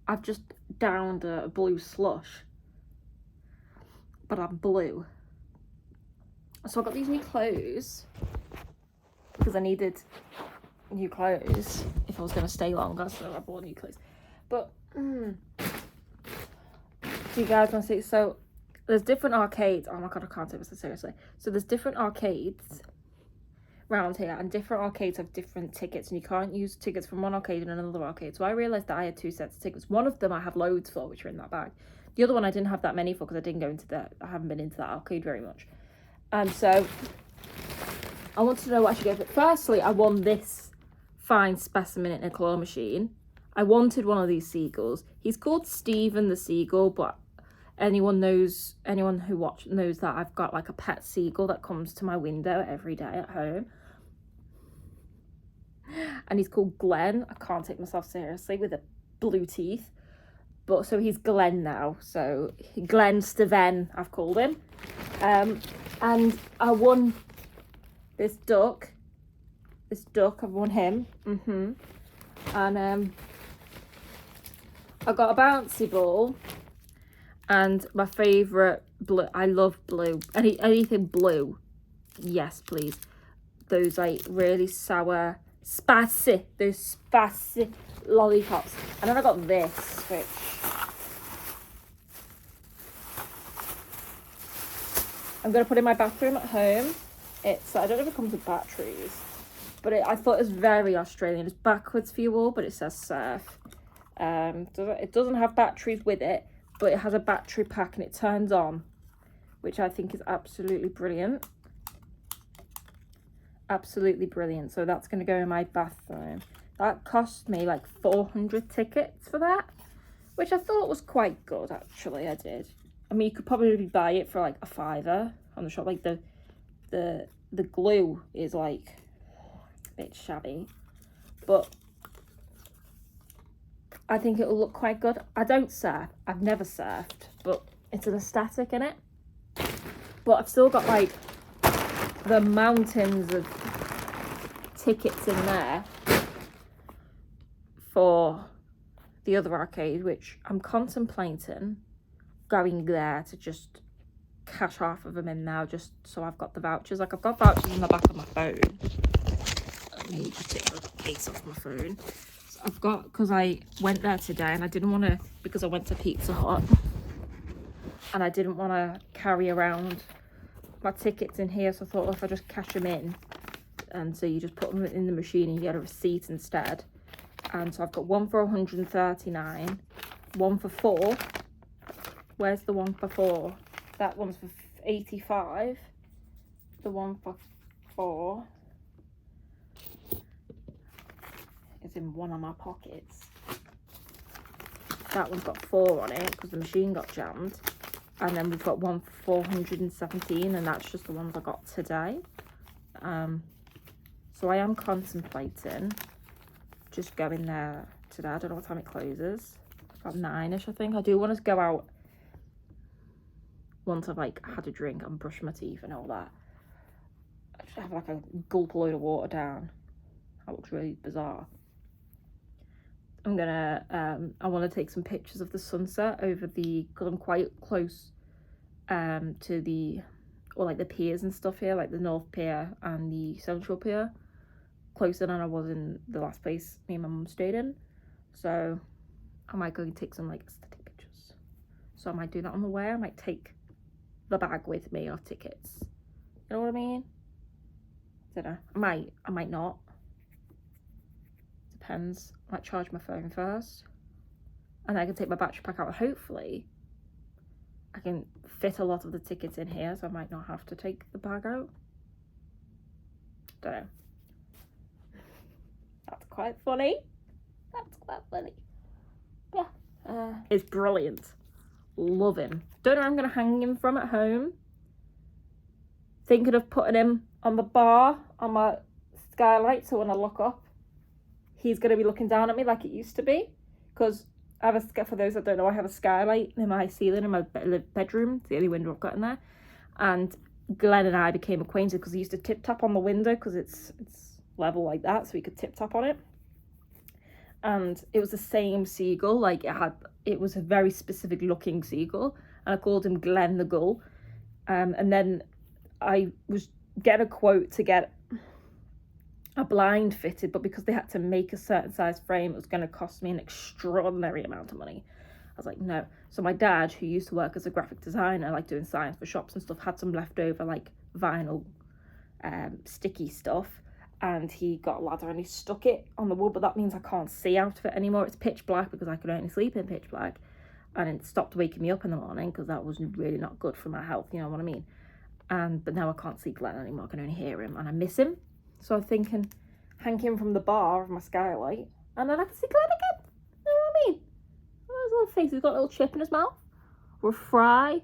I've just downed a blue slush, but I'm blue. So I got these new clothes because I needed new clothes if I was going to stay longer, so I bought new clothes. But do you guys want to see? So there's different arcades. Oh my god, I can't take this seriously. So there's different arcades around here, and different arcades have different tickets, and you can't use tickets from one arcade and another arcade. So I realised that I had 2 sets of tickets. One of them I have loads for, which are in that bag. The other one I didn't have that many for because I didn't go into that. I haven't been into that arcade very much. And so I wanted to know what I should go for. Firstly, I won this fine specimen in a claw machine. I wanted one of these seagulls. He's called Stephen the Seagull, but anyone who watched knows that I've got like a pet seagull that comes to my window every day at home. And he's called Glenn. I can't take myself seriously with the blue teeth. But so he's Glenn now. So Glenn Steven, I've called him. And I won this duck. I've won him. And I got a bouncy ball. And my favourite blue. I love blue. Anything blue. Yes, please. Those like really sour, spicy lollipops. And then I got this, which I'm going to put in my bathroom at home. It's, I don't know if it comes with batteries, but I thought it was very Australian. It's backwards for you all, but it says surf. It doesn't have batteries with it, but it has a battery pack and it turns on, which I think is absolutely brilliant. Absolutely brilliant. So that's going to go in my bathroom. That cost me like 400 tickets for that, which I thought was quite good, actually. I did. I mean, you could probably buy it for like a £5 on the shop. Like the glue is like a bit shabby, but I think it will look quite good. I don't surf. I've never surfed, but it's an aesthetic in it. But I've still got like the mountains of tickets in there for the other arcade, which I'm contemplating going there to just cash half of them in now, just so I've got the vouchers. Like, I've got vouchers in the back of my phone. Let me just take the case off my phone. So I've got, because I went there today and I didn't want to, because I went to Pizza Hut and I didn't want to carry around my tickets in here, so I thought, well, if I just cash them in, and so you just put them in the machine and you get a receipt instead. And so I've got one for 139, one for 4. Where's the one for 4? That one's for 85. The one for 4 is in one of my pockets. That one's got 4 on it because the machine got jammed. And then we've got one for 417, and that's just the ones I got today. So I am contemplating just going there today. I don't know what time it closes. About 9ish, I think. I do want to go out once I've like had a drink and brushed my teeth and all that. I just have like a gulp load of water down. That looks really bizarre. I'm gonna I want to take some pictures of the sunset over the, because I'm quite close to the, or like the piers and stuff here, like the North Pier and the Central Pier, closer than I was in the last place me and my mum stayed in. So I might go and take some like aesthetic pictures. So I might do that on the way. I might take the bag with me of tickets. You know what I mean? Don't know. I might not. Depends. I might charge my phone first. And I can take my battery pack out. Hopefully, I can fit a lot of the tickets in here, so I might not have to take the bag out. Don't know. That's quite funny. That's quite funny. Yeah. It's brilliant. Love him. Don't know where I'm going to hang him from at home. Thinking of putting him on the bar on my skylight, so when I look up, he's going to be looking down at me like it used to be. Because I have for those that don't know, I have a skylight in my ceiling in my bedroom. It's the only window I've got in there. And Glenn and I became acquainted because he used to tip tap on the window because it's level like that, so he could tip tap on it. And it was the same seagull, like it was a very specific looking seagull, and I called him Glenn the Gull. And then I was getting a quote to get a blind fitted, but because they had to make a certain size frame, it was going to cost me an extraordinary amount of money. I was like, no. So my dad, who used to work as a graphic designer, like doing signs for shops and stuff, had some leftover like vinyl sticky stuff, and he got a ladder and he stuck it on the wood, but that means I can't see out of it anymore. It's pitch black because I could only sleep in pitch black, and it stopped waking me up in the morning because that was really not good for my health, you know what I mean? But now I can't see Glenn anymore. I can only hear him and I miss him. So I'm thinking, hang him from the bar of my skylight, and then I can see Glenn again. You know what I mean? Oh, his little face, he's got a little chip in his mouth, or a fry,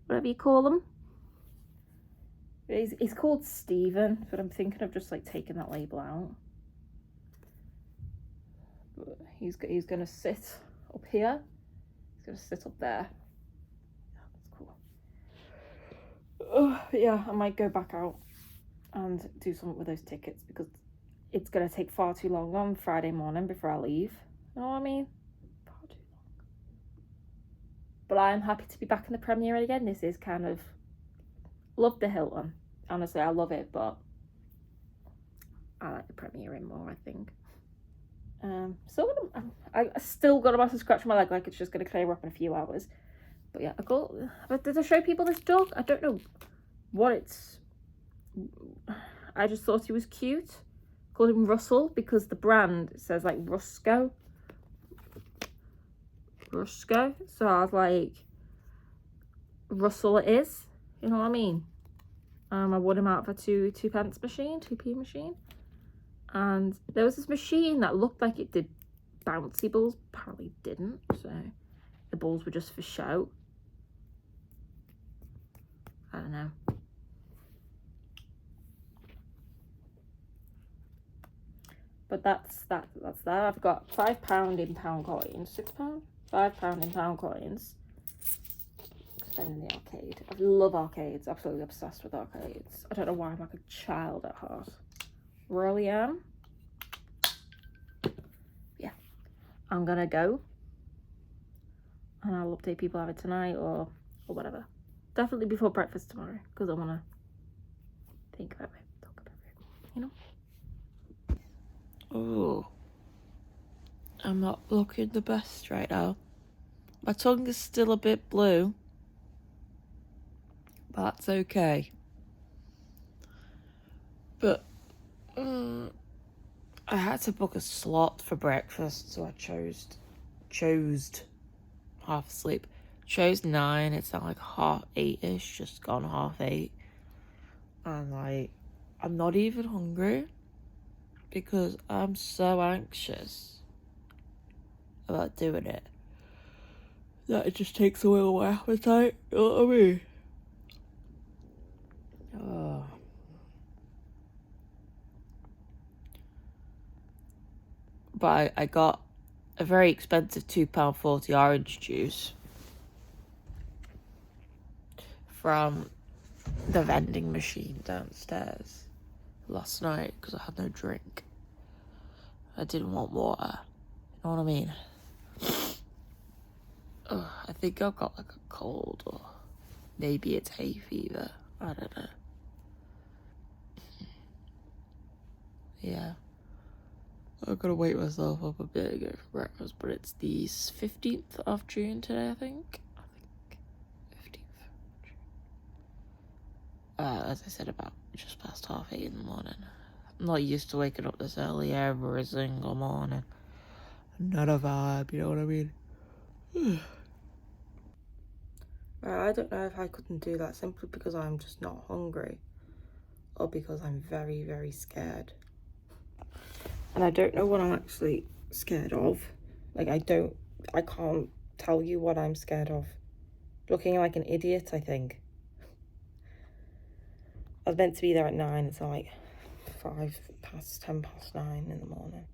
whatever you call them. He's called Stephen, but I'm thinking of just like taking that label out. But he's gonna sit up here. He's gonna sit up there. Yeah, that's cool. Yeah, I might go back out and do something with those tickets because it's gonna take far too long on Friday morning before I leave. You know what I mean? Far too long. But I am happy to be back in the premiere again. This is kind of, love the Hilton. Honestly, I love it, but I like the premiere in more, I think. I still got a massive scratch on my leg, like it's just gonna clear up in a few hours. But yeah, did I show people this dog? I don't know what it's. I just thought he was cute. Called him Russell because the brand says like Rusco. So I was like, Russell it is. You know what I mean? I won him out for 2p machine, 2p machine. And there was this machine that looked like it did bouncy balls, apparently didn't. So the balls were just for show. I don't know. But that's that. I've got £5 in pound coins, £6, £5 in pound coins. In the arcade. I love arcades, absolutely obsessed with arcades. I don't know why I'm like a child at heart. Really am. Yeah. I'm gonna go. And I'll update people either tonight or whatever. Definitely before breakfast tomorrow, because I wanna think about it, talk about it, you know? Oh. I'm not looking the best right now. My tongue is still a bit blue. That's okay. But I had to book a slot for breakfast, so I chose half asleep. Chose 9. It's not like 8:30ish, just gone 8:30. And like, I'm not even hungry because I'm so anxious about doing it that it just takes away all my appetite. You know what I mean? Oh. But I got a very expensive £2.40 orange juice from the vending machine downstairs last night because I had no drink. I didn't want water. You know what I mean? I think I've got like a cold or maybe it's hay fever. I don't know. Yeah. I've got to wake myself up a bit and go for breakfast, but it's the 15th of June today, I think. 15th of June. as I said, about just past 8:30 in the morning. I'm not used to waking up this early every single morning. Not a vibe, you know what I mean? I don't know if I couldn't do that simply because I'm just not hungry, or because I'm very, very scared. And I don't know what I'm actually scared of. Like, I can't tell you what I'm scared of. Looking like an idiot, I think. I was meant to be there at 9, it's like 10 past 9 in the morning.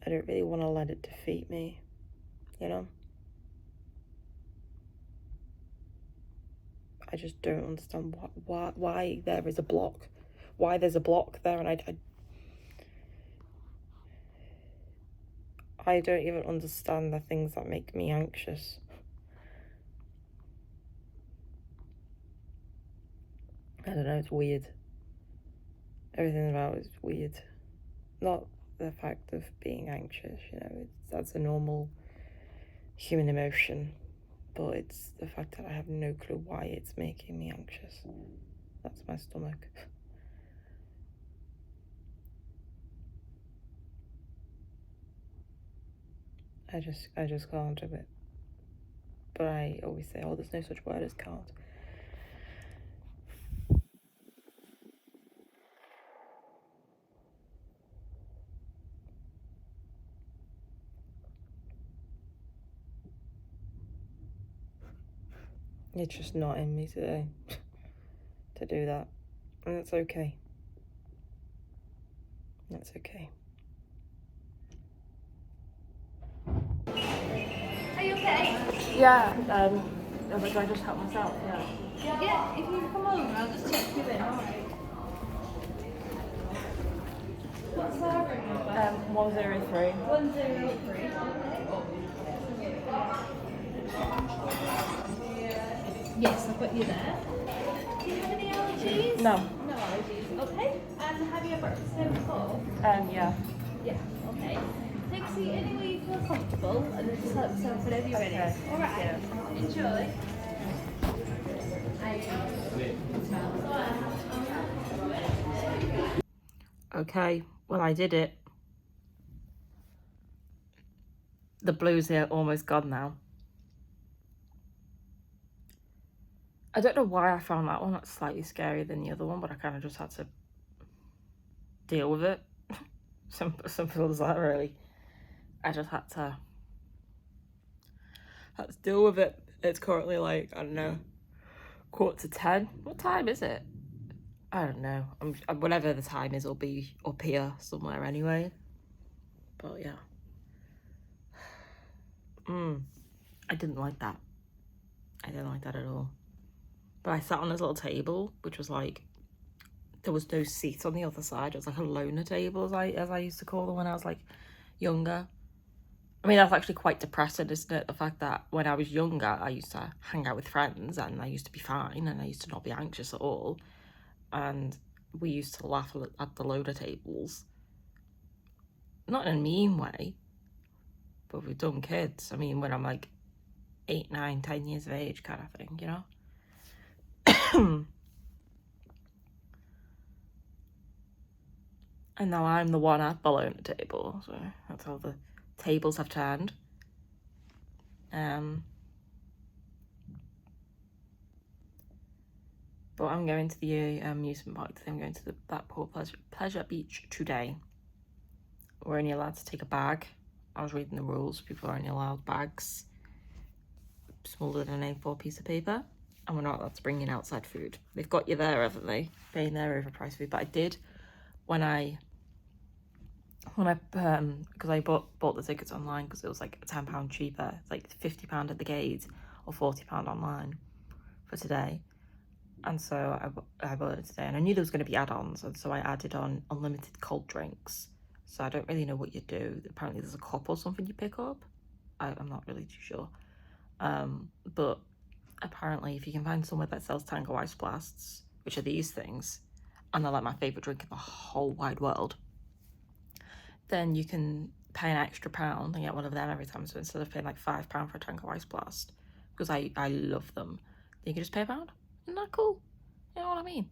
I don't really want to let it defeat me, you know? I just don't understand why there is a block. Why there's a block there, and I don't even understand the things that make me anxious. I don't know, it's weird. Everything about it is weird. Not the fact of being anxious, you know, that's a normal human emotion, but it's the fact that I have no clue why it's making me anxious. That's my stomach. I just can't do it. But I always say, oh, there's no such word as can't. It's just not in me today to do that. And that's okay. That's okay. Are you okay? Yeah, like I just help myself, yeah. Yeah, if you come over, I'll just check you in, alright? What's our room number? 103. 103. Yes, I've got you there. Do you have any allergies? No. No allergies. Okay. And have you ever been before? Yeah. Yeah. Okay. Take a seat anywhere you feel comfortable, and then just help yourself whenever you're ready. Okay. All right. Enjoy. Okay, well, I did it. The blues are almost gone now. I don't know why I found that one that's slightly scarier than the other one, but I kind of just had to deal with it. Simple as that, really. I just had to deal with it. It's currently like, I don't know, 9:45. What time is it? I don't know. Whatever the time is, will be up here somewhere anyway. But yeah. I didn't like that. I didn't like that at all. But I sat on this little table, which was like, there was no seat on the other side. It was like a loner table, as I used to call them when I was like younger. I mean, that's actually quite depressing, isn't it? The fact that when I was younger, I used to hang out with friends and I used to be fine and I used to not be anxious at all. And we used to laugh at the loner tables. Not in a mean way, but with dumb kids. I mean, when I'm like 8, 9, 10 years of age kind of thing, you know? And now I'm the one at the loner table, so that's how the tables have turned. But I'm going to the amusement park today. I'm going to the Blackpool Pleasure Beach today. We're only allowed to take a bag. I was reading the rules. People are only allowed bags smaller than an A4 piece of paper. And we're not allowed to bring in outside food. They've got you there, haven't they? Paying their overpriced food. But I did when I because I bought the tickets online because it was like £10 cheaper. It's like £50 at the gate or £40 online for today. And so I bought it today, and I knew there was going to be add-ons, and so I added on unlimited cold drinks. So I don't really know what you do. Apparently there's a cup or something you pick up. I'm not really too sure. But apparently if you can find somewhere that sells Tango Ice Blasts, which are these things, and they're like my favourite drink in the whole wide world, then you can pay an extra £1 and get one of them every time. So instead of paying like £5 for a tank of Ice Blast, because I love them, you can just pay £1. Isn't that cool? You know what I mean?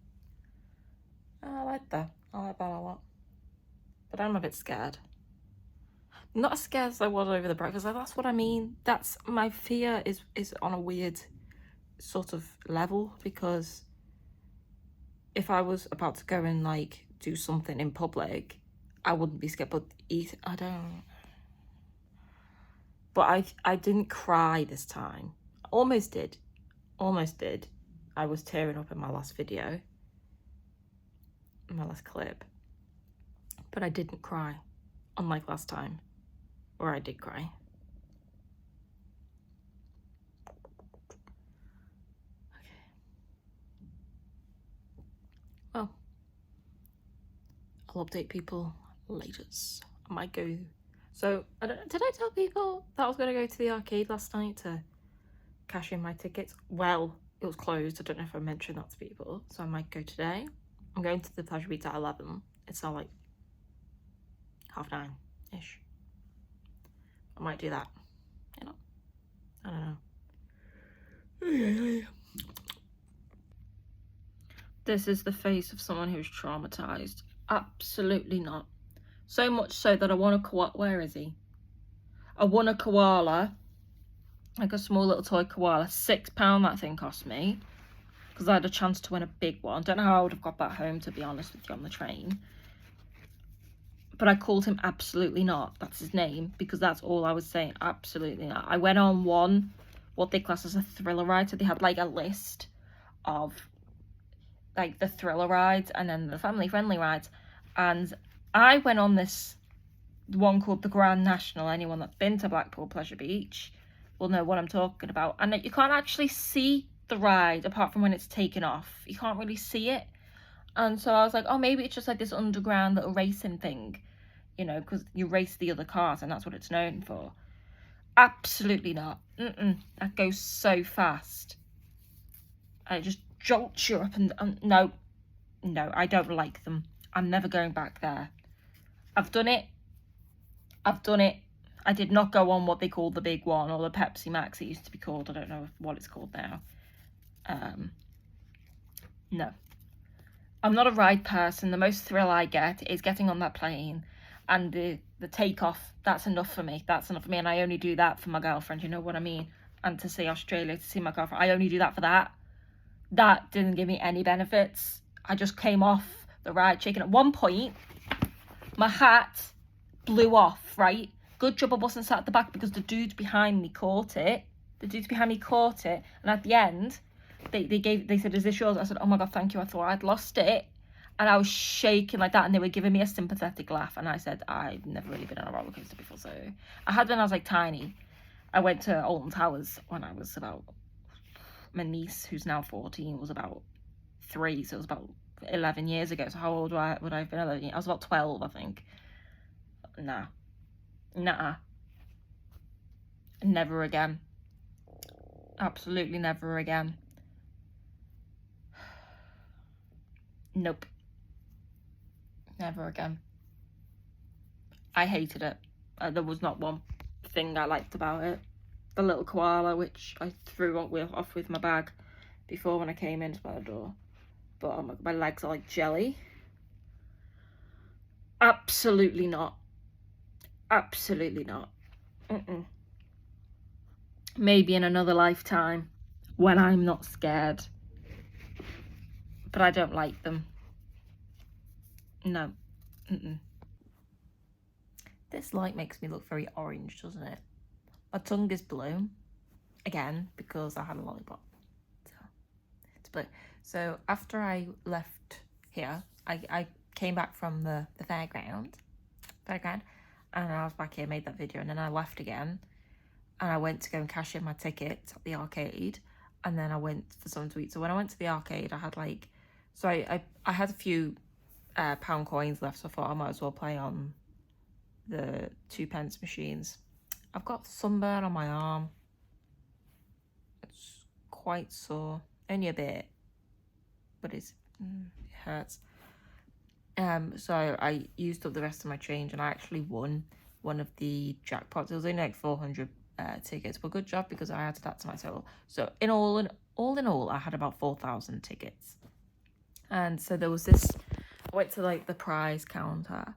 I like that. I like that a lot. But I'm a bit scared. Not as scared as I was over the breakfast. Like, that's what I mean. That's my fear is on a weird sort of level, because if I was about to go and like do something in public, I wouldn't be scared. But I don't. But I didn't cry this time. Almost did. I was tearing up in my last video, in my last clip. But I didn't cry, unlike last time, where I did cry. Okay. Well, I'll update people later. I might go. So, did I tell people that I was going to go to the arcade last night to cash in my tickets? Well, it was closed. I don't know if I mentioned that to people. So I might go today. I'm going to the Pleasure Beats at 11. It's now like 9:30-ish. I might do that. You know? I don't know. This is the face of someone who's traumatized. Absolutely not. So much so that I want a koala. Where is he? I want a koala. Like a small little toy koala. £6 that thing cost me, because I had a chance to win a big one. Don't know how I would have got that home, to be honest with you, on the train. But I called him Absolutely Not. That's his name, because that's all I was saying. Absolutely not. I went on one, what they class as a thriller ride. So they had like a list of like the thriller rides and then the family friendly rides. And I went on this one called the Grand National. Anyone that's been to Blackpool Pleasure Beach will know what I'm talking about. And you can't actually see the ride apart from when it's taken off. You can't really see it. And so I was like, oh, maybe it's just like this underground little racing thing, you know, because you race the other cars and that's what it's known for. Absolutely not. That goes so fast. And it just jolts you up and no, I don't like them. I'm never going back there. I've done it. I did not go on what they call the big one, or the Pepsi Max it used to be called. I don't know what it's called now. No. I'm not a ride person. The most thrill I get is getting on that plane and the takeoff. That's enough for me. And I only do that for my girlfriend, you know what I mean? And to see Australia, to see my girlfriend. I only do that for that. That didn't give me any benefits. I just came off the ride shaking. At one point, my hat blew off, right? Good job I wasn't sat at the back, because the dudes behind me caught it. And at the end, they said, is this yours? I said, oh my God, thank you. I thought I'd lost it. And I was shaking like that, and they were giving me a sympathetic laugh. And I said, I've never really been on a roller coaster before. So I had when I was like tiny. I went to Alton Towers when I was about, my niece, who's now 14, was about 3. So it was about 11 years ago. So how old would I have been? 11 years? I was about 12, I think. Nah. Never again. Absolutely never again. Nope. Never again. I hated it. There was not one thing I liked about it. The little koala, which I threw off with my bag before when I came into my door. But oh my legs are like jelly. Absolutely not. Absolutely not. Maybe in another lifetime when I'm not scared. But I don't like them. No. This light makes me look very orange, doesn't it? My tongue is blue. Again, because I had a lollipop. So it's blue. So after I left here, I came back from the fairground. And I was back here, made that video, and then I left again. And I went to go and cash in my ticket at the arcade. And then I went for something to eat. So when I went to the arcade, I had like... So I had a few pound coins left, so I thought I might as well play on the 2p machines. I've got sunburn on my arm. It's quite sore. Only a bit. But it hurts. So I used up the rest of my change, and I actually won one of the jackpots. It was only like 400 tickets, but good job because I added that to my total. So in all, I had about 4,000 tickets. And so there was this, I went to like the prize counter,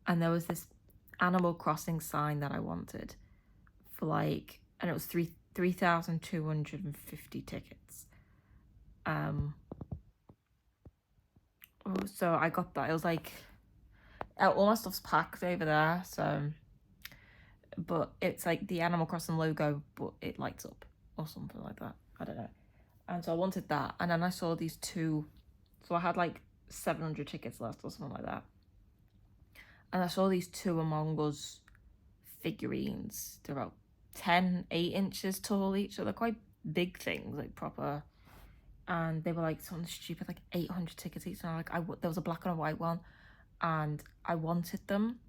and there was this Animal Crossing sign that I wanted for like, and it was 3,250 tickets. So I got that. It was like, all my stuff's packed over there, so, but it's like the Animal Crossing logo, but it lights up or something like that. I don't know. And so I wanted that, and then I saw these two, so I had like 700 tickets left or something like that. And I saw these two Among Us figurines. They're about 8 inches tall each, so they're quite big things, like proper. And they were like something stupid, like 800 tickets each. And there was a black and a white one, and I wanted them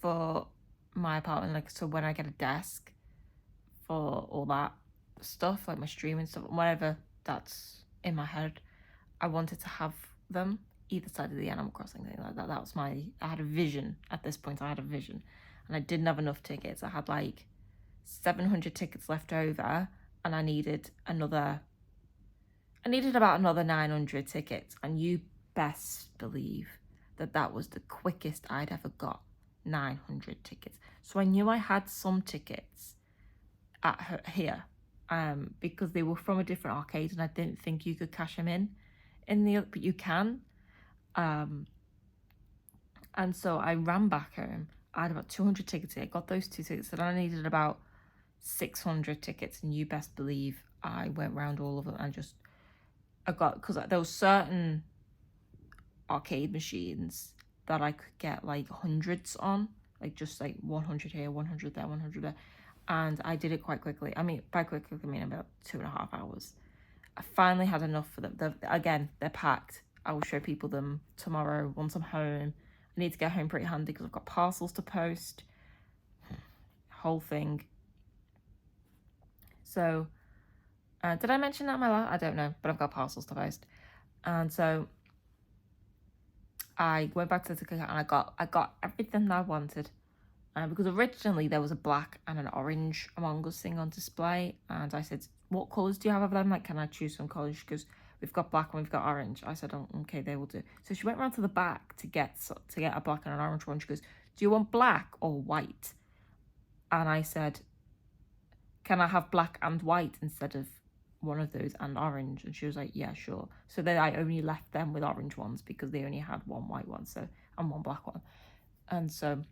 for my apartment, like, so when I get a desk for all that stuff, like my streaming stuff, whatever that's in my head, I wanted to have them either side of the Animal Crossing thing like that. That was I had a vision at this point. I had a vision, and I didn't have enough tickets. I had like 700 tickets left over, and I needed about another 900 tickets, and you best believe that was the quickest I'd ever got 900 tickets. So I knew I had some tickets at here, because they were from a different arcade, and I didn't think you could cash them in the, but you can. And so I ran back home. I had about 200 tickets here. I got those 2 tickets, and I needed about 600 tickets, and you best believe I went round all of them and because there was certain arcade machines that I could get like hundreds on, like just like 100 here, 100 there, 100 there, and I did it quite quickly. I mean, by quickly I mean about 2.5 hours. I finally had enough for them. They're packed. I will show people them tomorrow once I'm home. I need to get home pretty handy because I've got parcels to post. Whole thing. So, did I mention that in my life? I don't know, but I've got parcels to post. And so I went back to the ticket, and I got everything that I wanted. Because originally there was a black and an orange Among Us thing on display, and I said, what colours do you have of them? Like, can I choose some colours? Because we've got black and we've got orange. I said, oh, okay, they will do. So she went round to the back to get a black and an orange one. She goes, do you want black or white? And I said, can I have black and white instead of one of those and orange? And she was like, yeah, sure. So then I only left them with orange ones because they only had one white one, and one black one. And so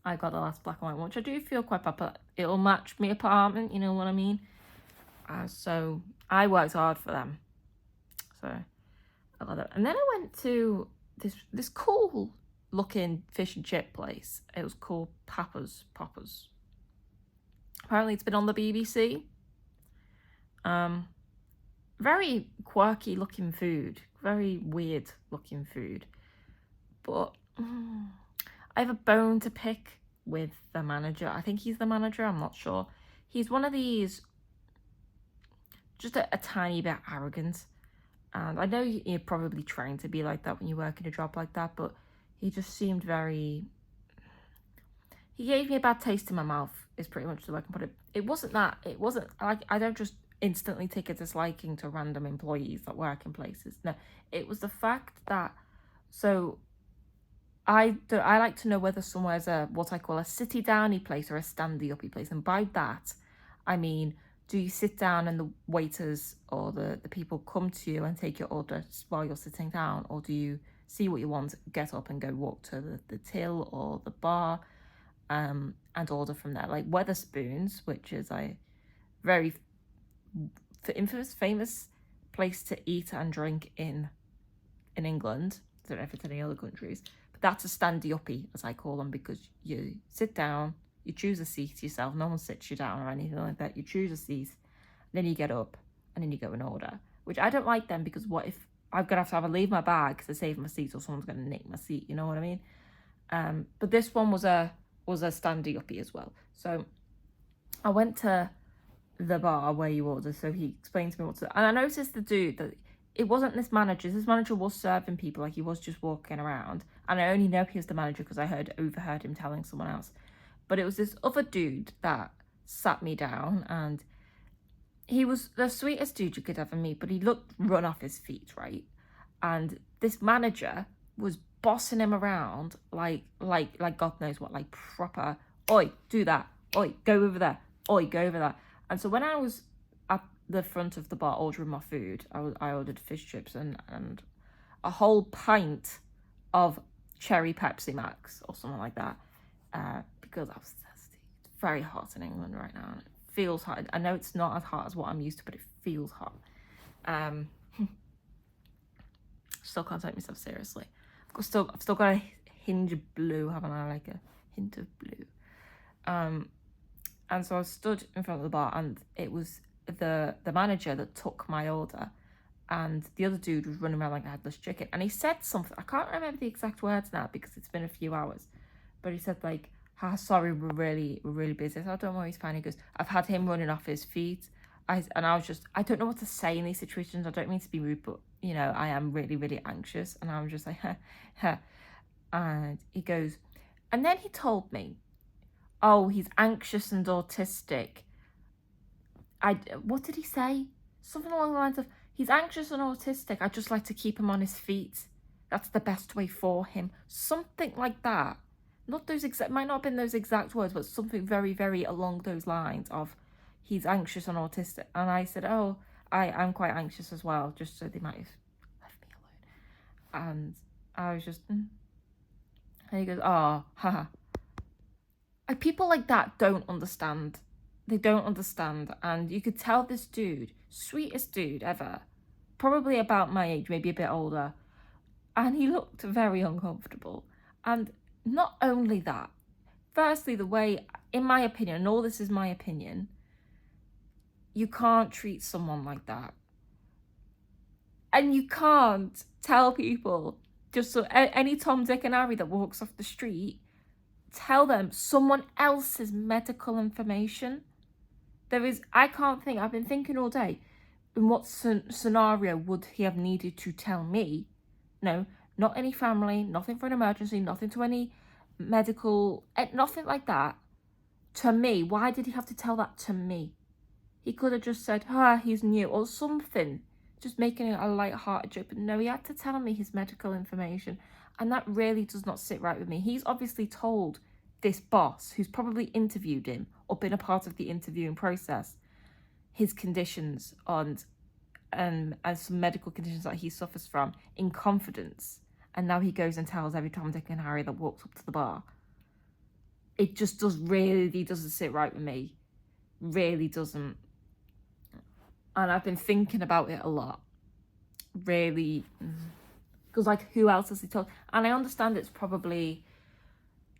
I got the last black and white one, which I do feel quite proper. It'll match my apartment, you know what I mean? So I worked hard for them. So I got that. And then I went to this cool looking fish and chip place. It was called Poppers. Apparently it's been on the BBC. Very quirky looking food. Very weird looking food. But I have a bone to pick with the manager. I think he's the manager, I'm not sure. He's one of these, just a tiny bit arrogant. And I know you're probably trying to be like that when you work in a job like that, but he just seemed he gave me a bad taste in my mouth, is pretty much the way I can put it. It wasn't like, I don't just instantly take a disliking to random employees that work in places. No, it was the fact that, so I like to know whether somewhere's what I call a sitty downy place or a standy uppy place. And by that, I mean, do you sit down and the waiters or the people come to you and take your order while you're sitting down? Or do you see what you want, get up and go walk to the till or the bar and order from there? Like Weatherspoons, which is a very famous place to eat and drink in England. I don't know if it's any other countries. But that's a standy uppy, as I call them, because you sit down, you choose a seat yourself, no one sits you down or anything like that. You choose a seat, then you get up, and then you go and order. Which I don't like them, because what if I'm going to have to leave my bag to save my seat, or someone's going to nick my seat, you know what I mean? But this one was a standy uppy as well. So I went to the bar where you order, so he explained to me what to do. And I noticed the dude that it wasn't this manager. This manager was serving people, like he was just walking around. And I only know he was the manager because I overheard him telling someone else. But it was this other dude that sat me down, and he was the sweetest dude you could ever meet, but he looked run off his feet, right? And this manager was bossing him around like God knows what, like proper, oi, do that, oi, go over there, oi, go over there. And so when I was at the front of the bar ordering my food, I ordered fish chips and a whole pint of cherry Pepsi Max or something like that, because I was thirsty. It's very hot in England right now, and it feels hot. I know it's not as hot as what I'm used to, but it feels hot. Still can't take myself seriously. I've still got a hinge of blue, haven't I? Like a hint of blue. And so I stood in front of the bar, and it was the manager that took my order, and the other dude was running around like a headless chicken, and he said something. I can't remember the exact words now because it's been a few hours, but he said like, sorry, we're really busy. So I don't worry, he's fine. He goes, I've had him running off his feet. I was just, I don't know what to say in these situations. I don't mean to be rude, but you know, I am really anxious, and I was just like, huh. And he goes, and then he told me, oh, he's anxious and autistic. What did he say? Something along the lines of, he's anxious and autistic. I'd just like to keep him on his feet. That's the best way for him. Something like that. Not those exact, might not have been those exact words, but something very along those lines of, he's anxious and autistic. And I said, oh, I'm quite anxious as well, just so they might have left me alone. And I was just, And he goes, oh, haha. People like that don't understand. They don't understand. And you could tell this dude, sweetest dude ever, probably about my age, maybe a bit older, and he looked very uncomfortable. And not only that, firstly, the way, in my opinion, and all this is my opinion, you can't treat someone like that. And you can't tell people, just so any Tom, Dick and Harry that walks off the street, tell them someone else's medical information. I can't think, I've been thinking all day, in what scenario would he have needed to tell me? No, not any family, nothing for an emergency, nothing to any medical, nothing like that. To me, why did he have to tell that to me? He could have just said, he's new, or something, just making it a light-hearted joke. But no, he had to tell me his medical information, and that really does not sit right with me. He's obviously told this boss, who's probably interviewed him or been a part of the interviewing process, his conditions and some medical conditions that he suffers from in confidence. And now he goes and tells every Tom, Dick and Harry that walks up to the bar. It just doesn't sit right with me. Really doesn't. And I've been thinking about it a lot. Really. Because, like, who else has he told? And I understand it's probably,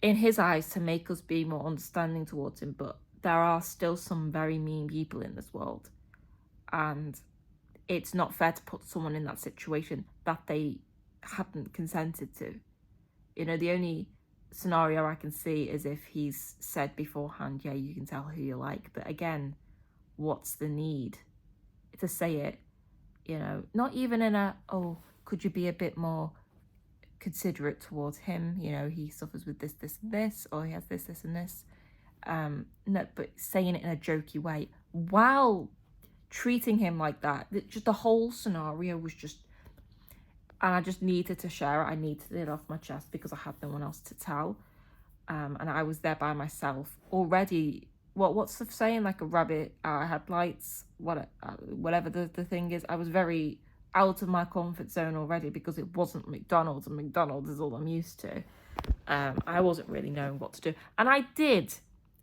in his eyes, to make us be more understanding towards him. But there are still some very mean people in this world. And it's not fair to put someone in that situation that they hadn't consented to. You know, the only scenario I can see is if he's said beforehand, yeah, you can tell who you like. But again, what's the need to say it? You know, not even in a, oh, could you be a bit more considerate towards him? You know, he suffers with this and this, or he has this and this. No, but saying it in a jokey way while treating him like that. Just the whole scenario was just, and I just needed to share it. I needed it off my chest because I had no one else to tell. And I was there by myself already. What's the saying? Like a rabbit out of headlights, whatever the thing is. I was very out of my comfort zone already because it wasn't McDonald's, and McDonald's is all I'm used to. I wasn't really knowing what to do. And I did,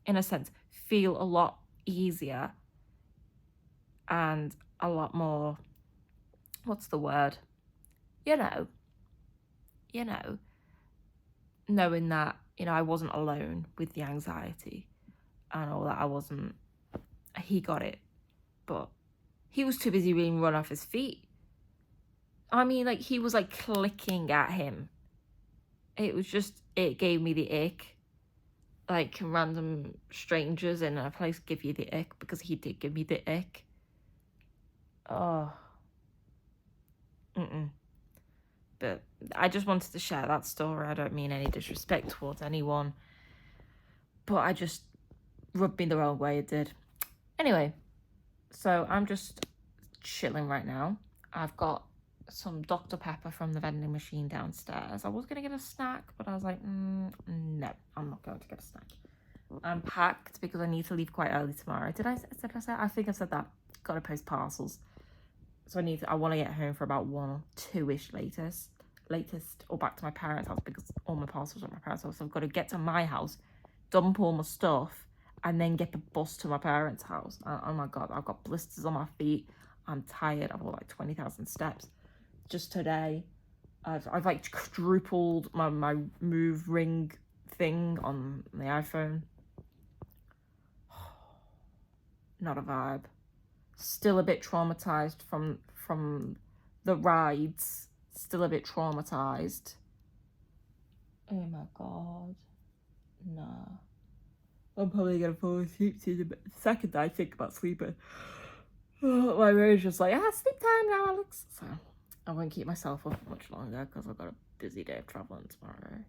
in a sense, feel a lot easier and a lot more, what's the word? You know, knowing that, you know, I wasn't alone with the anxiety and all that. He got it, but he was too busy being run off his feet. I mean, like, he was like clicking at him. It gave me the ick. Like, random strangers in a place give you the ick, because he did give me the ick. Oh. But I just wanted to share that story. I don't mean any disrespect towards anyone, but I just rubbed me the wrong way, it did. Anyway, so I'm just chilling right now. I've got some Dr. Pepper from the vending machine downstairs. I was going to get a snack, but I was like, no, I'm not going to get a snack. I'm packed because I need to leave quite early tomorrow. Did I say? I think I said that. Got to post parcels. So I want to get home for about 1 or 2-ish latest, or back to my parents' house because all my parcels are at my parents' house. So I've got to get to my house, dump all my stuff, and then get the bus to my parents' house. Oh my God, I've got blisters on my feet. I'm tired. I've got like 20,000 steps. Just today, I've like quadrupled my move ring thing on the iPhone. Not a vibe. Still a bit traumatized from the rides. Still a bit traumatized. Oh my God. Nah. I'm probably gonna fall asleep soon. The second I think about sleeping, my brain's just like, sleep time now, Alex. So I won't keep myself up much longer because I've got a busy day of traveling tomorrow.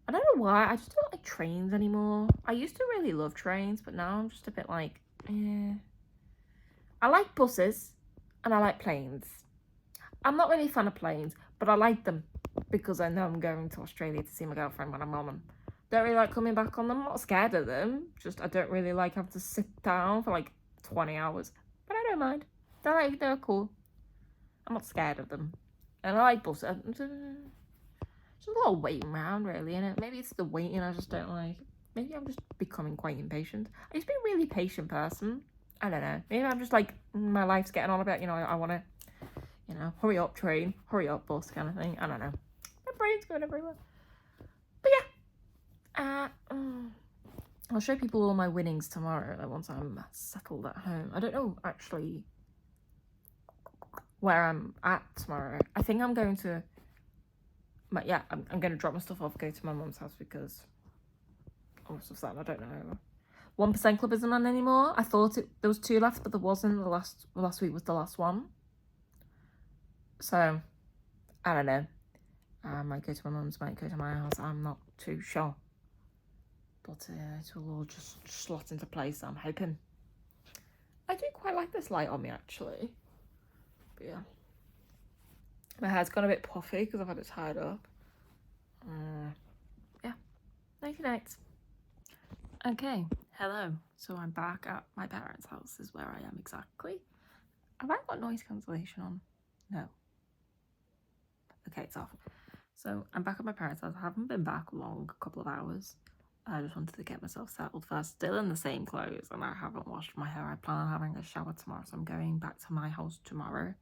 I don't know why, I just don't like trains anymore. I used to really love trains, but now I'm just a bit like, I like buses and I like planes. I'm not really a fan of planes, but I like them because I know I'm going to Australia to see my girlfriend when I'm on them. Don't really like coming back on them. I'm not scared of them. Just I don't really like having to sit down for like 20 hours. But I don't mind. They're cool. I'm not scared of them. And I like buses. There's a lot of waiting around really, innit? Maybe it's the waiting I just don't like. Maybe I'm just becoming quite impatient. I used to be a really patient person. I don't know. Maybe I'm just like, my life's getting on a bit, I want to, hurry up train, hurry up bus kind of thing. I don't know. My brain's going everywhere. But yeah. I'll show people all my winnings tomorrow once I'm settled at home. I don't know actually where I'm at tomorrow. I think I'm going to, I'm going to drop my stuff off, go to my mum's house because all my stuff's there. I don't know. 1% Club isn't on anymore. I thought there was 2 left, but there wasn't. The last week was the last one. So, I don't know. I might go to my mum's, might go to my house. I'm not too sure. But it will all just slot into place, I'm hoping. I do quite like this light on me, actually. But yeah. My hair's gone a bit puffy because I've had it tied up. Yeah. Nighty nights. Okay. Hello. So I'm back at my parents' house is where I am exactly. Have I got noise cancellation on? No. Okay, it's off. So I'm back at my parents' house. I haven't been back long, a couple of hours. I just wanted to get myself settled first. Still in the same clothes and I haven't washed my hair. I plan on having a shower tomorrow, so I'm going back to my house tomorrow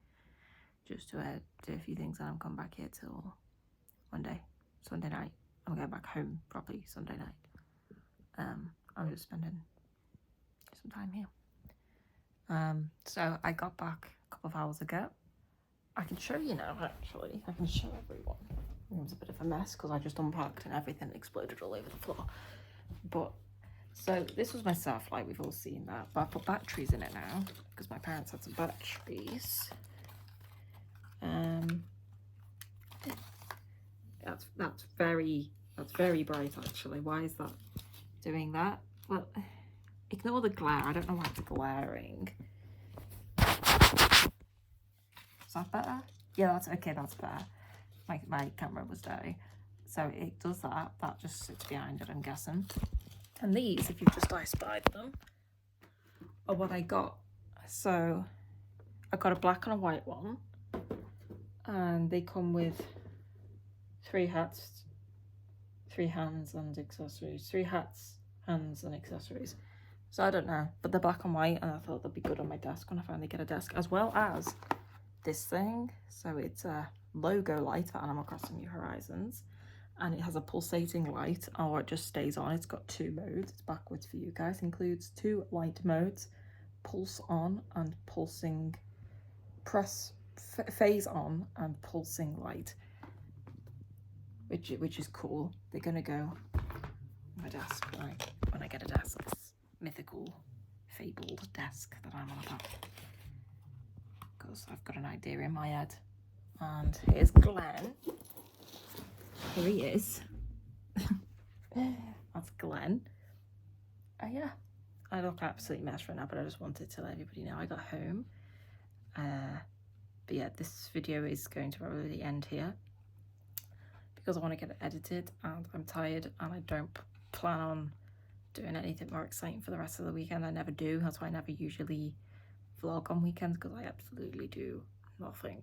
just to do a few things and I'll come back here till Sunday night. I'm going back home probably Sunday night. I'm just spending some time here. So I got back a couple of hours ago. I can show you now, actually. I can show everyone. It was a bit of a mess because I just unpacked and everything exploded all over the floor. But, so this was my surf light. We've all seen that. But I put batteries in it now because my parents had some batteries. That's very bright, actually. Why is that doing that? Well, ignore the glare. I don't know why it's glaring. Is that better? Yeah, that's okay. That's better. My camera was dirty, so it does that. That just sits behind it, I'm guessing. And these, if you've just eyespied them, are what I got. So I got a black and a white one, and they come with 3 hats, 3 hands and accessories. 3 hats, hands and accessories. So I don't know, but they're black and white, and I thought they'd be good on my desk when I finally get a desk, as well as this thing. So it's a logo light for Animal Crossing New Horizons, and it has a pulsating light, or it just stays on. It's got 2 modes. It's backwards for you guys. Includes 2 light modes, pulse on and pulsing, phase on and pulsing light, which is cool. They're gonna go on my desk when I get a desk, this mythical fabled desk that I'm on about, because I've got an idea in my head And here's Glenn. Here he is. That's Glenn. Yeah, I look absolutely mess right now, but I just wanted to let everybody know I got home. But yeah, this video is going to probably end here because I want to get it edited, and I'm tired, and I don't plan on doing anything more exciting for the rest of the weekend. I never do. That's why I never usually vlog on weekends, because I absolutely do nothing.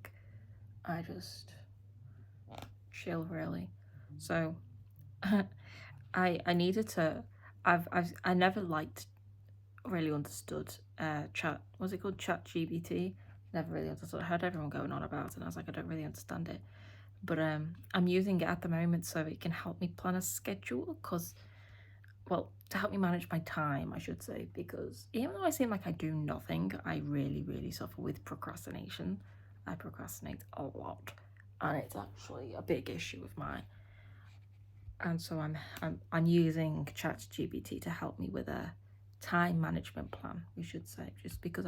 I just chill, really. So I needed to. I never really understood chat. What's it called? ChatGPT. Never really understood. I heard everyone going on about it, and I was like, I don't really understand it. But I'm using it at the moment so it can help me plan a schedule, well, to help me manage my time, I should say, because even though I seem like I do nothing, I really, really suffer with procrastination. I procrastinate a lot, and it's actually a big issue of mine. And so I'm using ChatGPT to help me with a time management plan, we should say, just because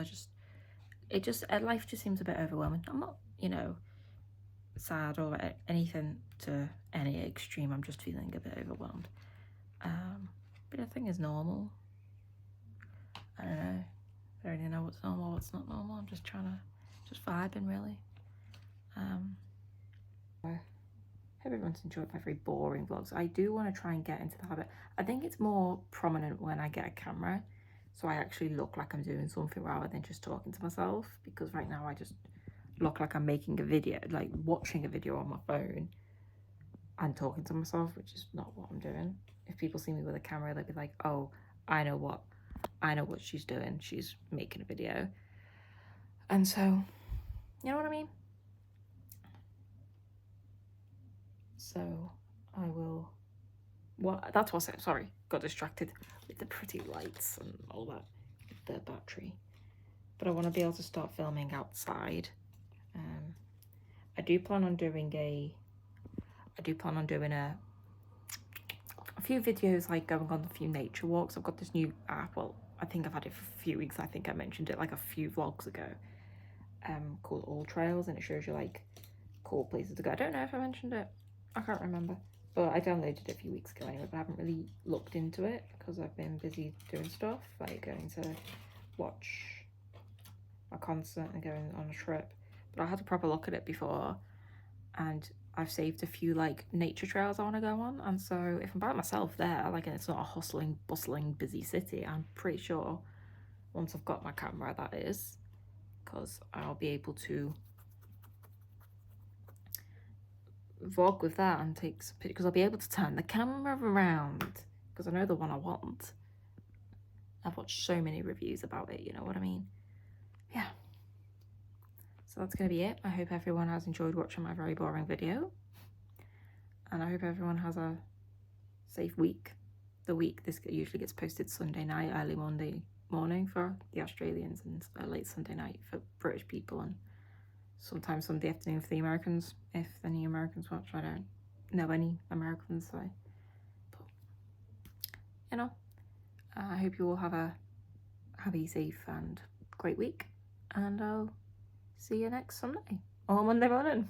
life just seems a bit overwhelming. I'm not, sad or anything to any extreme. I'm just feeling a bit overwhelmed. But I think it's normal. I don't know. I don't really know what's normal, what's not normal. I'm just just vibing, really. I hope everyone's enjoyed my very boring vlogs. I do want to try and get into the habit. I think it's more prominent when I get a camera, so I actually look like I'm doing something rather than just talking to myself, because right now I just look like I'm making a video, like watching a video on my phone and talking to myself, which is not what I'm doing. If people see me with a camera, they'd be like, oh, I know what she's doing. She's making a video. And so, you know what I mean? So I will, that's what I said, sorry, got distracted with the pretty lights and all that, the battery. But I want to be able to start filming outside. I do plan on doing a few videos, like going on a few nature walks. I've got this new app, well, I think I've had it for a few weeks. I think I mentioned it like a few vlogs ago, called All Trails, and it shows you like cool places to go. I don't know if I mentioned it, I can't remember, but I downloaded it a few weeks ago anyway, but I haven't really looked into it because I've been busy doing stuff, like going to watch a concert and going on a trip. But I had a proper look at it before, and I've saved a few like nature trails I want to go on. And so if I'm by myself there, like, and it's not a hustling, bustling, busy city, I'm pretty sure once I've got my camera, that is, because I'll be able to vlog with that and take some pictures, because I'll be able to turn the camera around, because I know the one I want. I've watched so many reviews about it, you know what I mean? Yeah. So that's going to be it. I hope everyone has enjoyed watching my very boring video. And I hope everyone has a safe week. This usually gets posted Sunday night, early Monday morning for the Australians, and late Sunday night for British people, and sometimes Sunday afternoon for the Americans, if any Americans watch. I don't know any Americans, so. But, I hope you all have a happy, safe, and great week. And I'll see you next Sunday or Monday morning.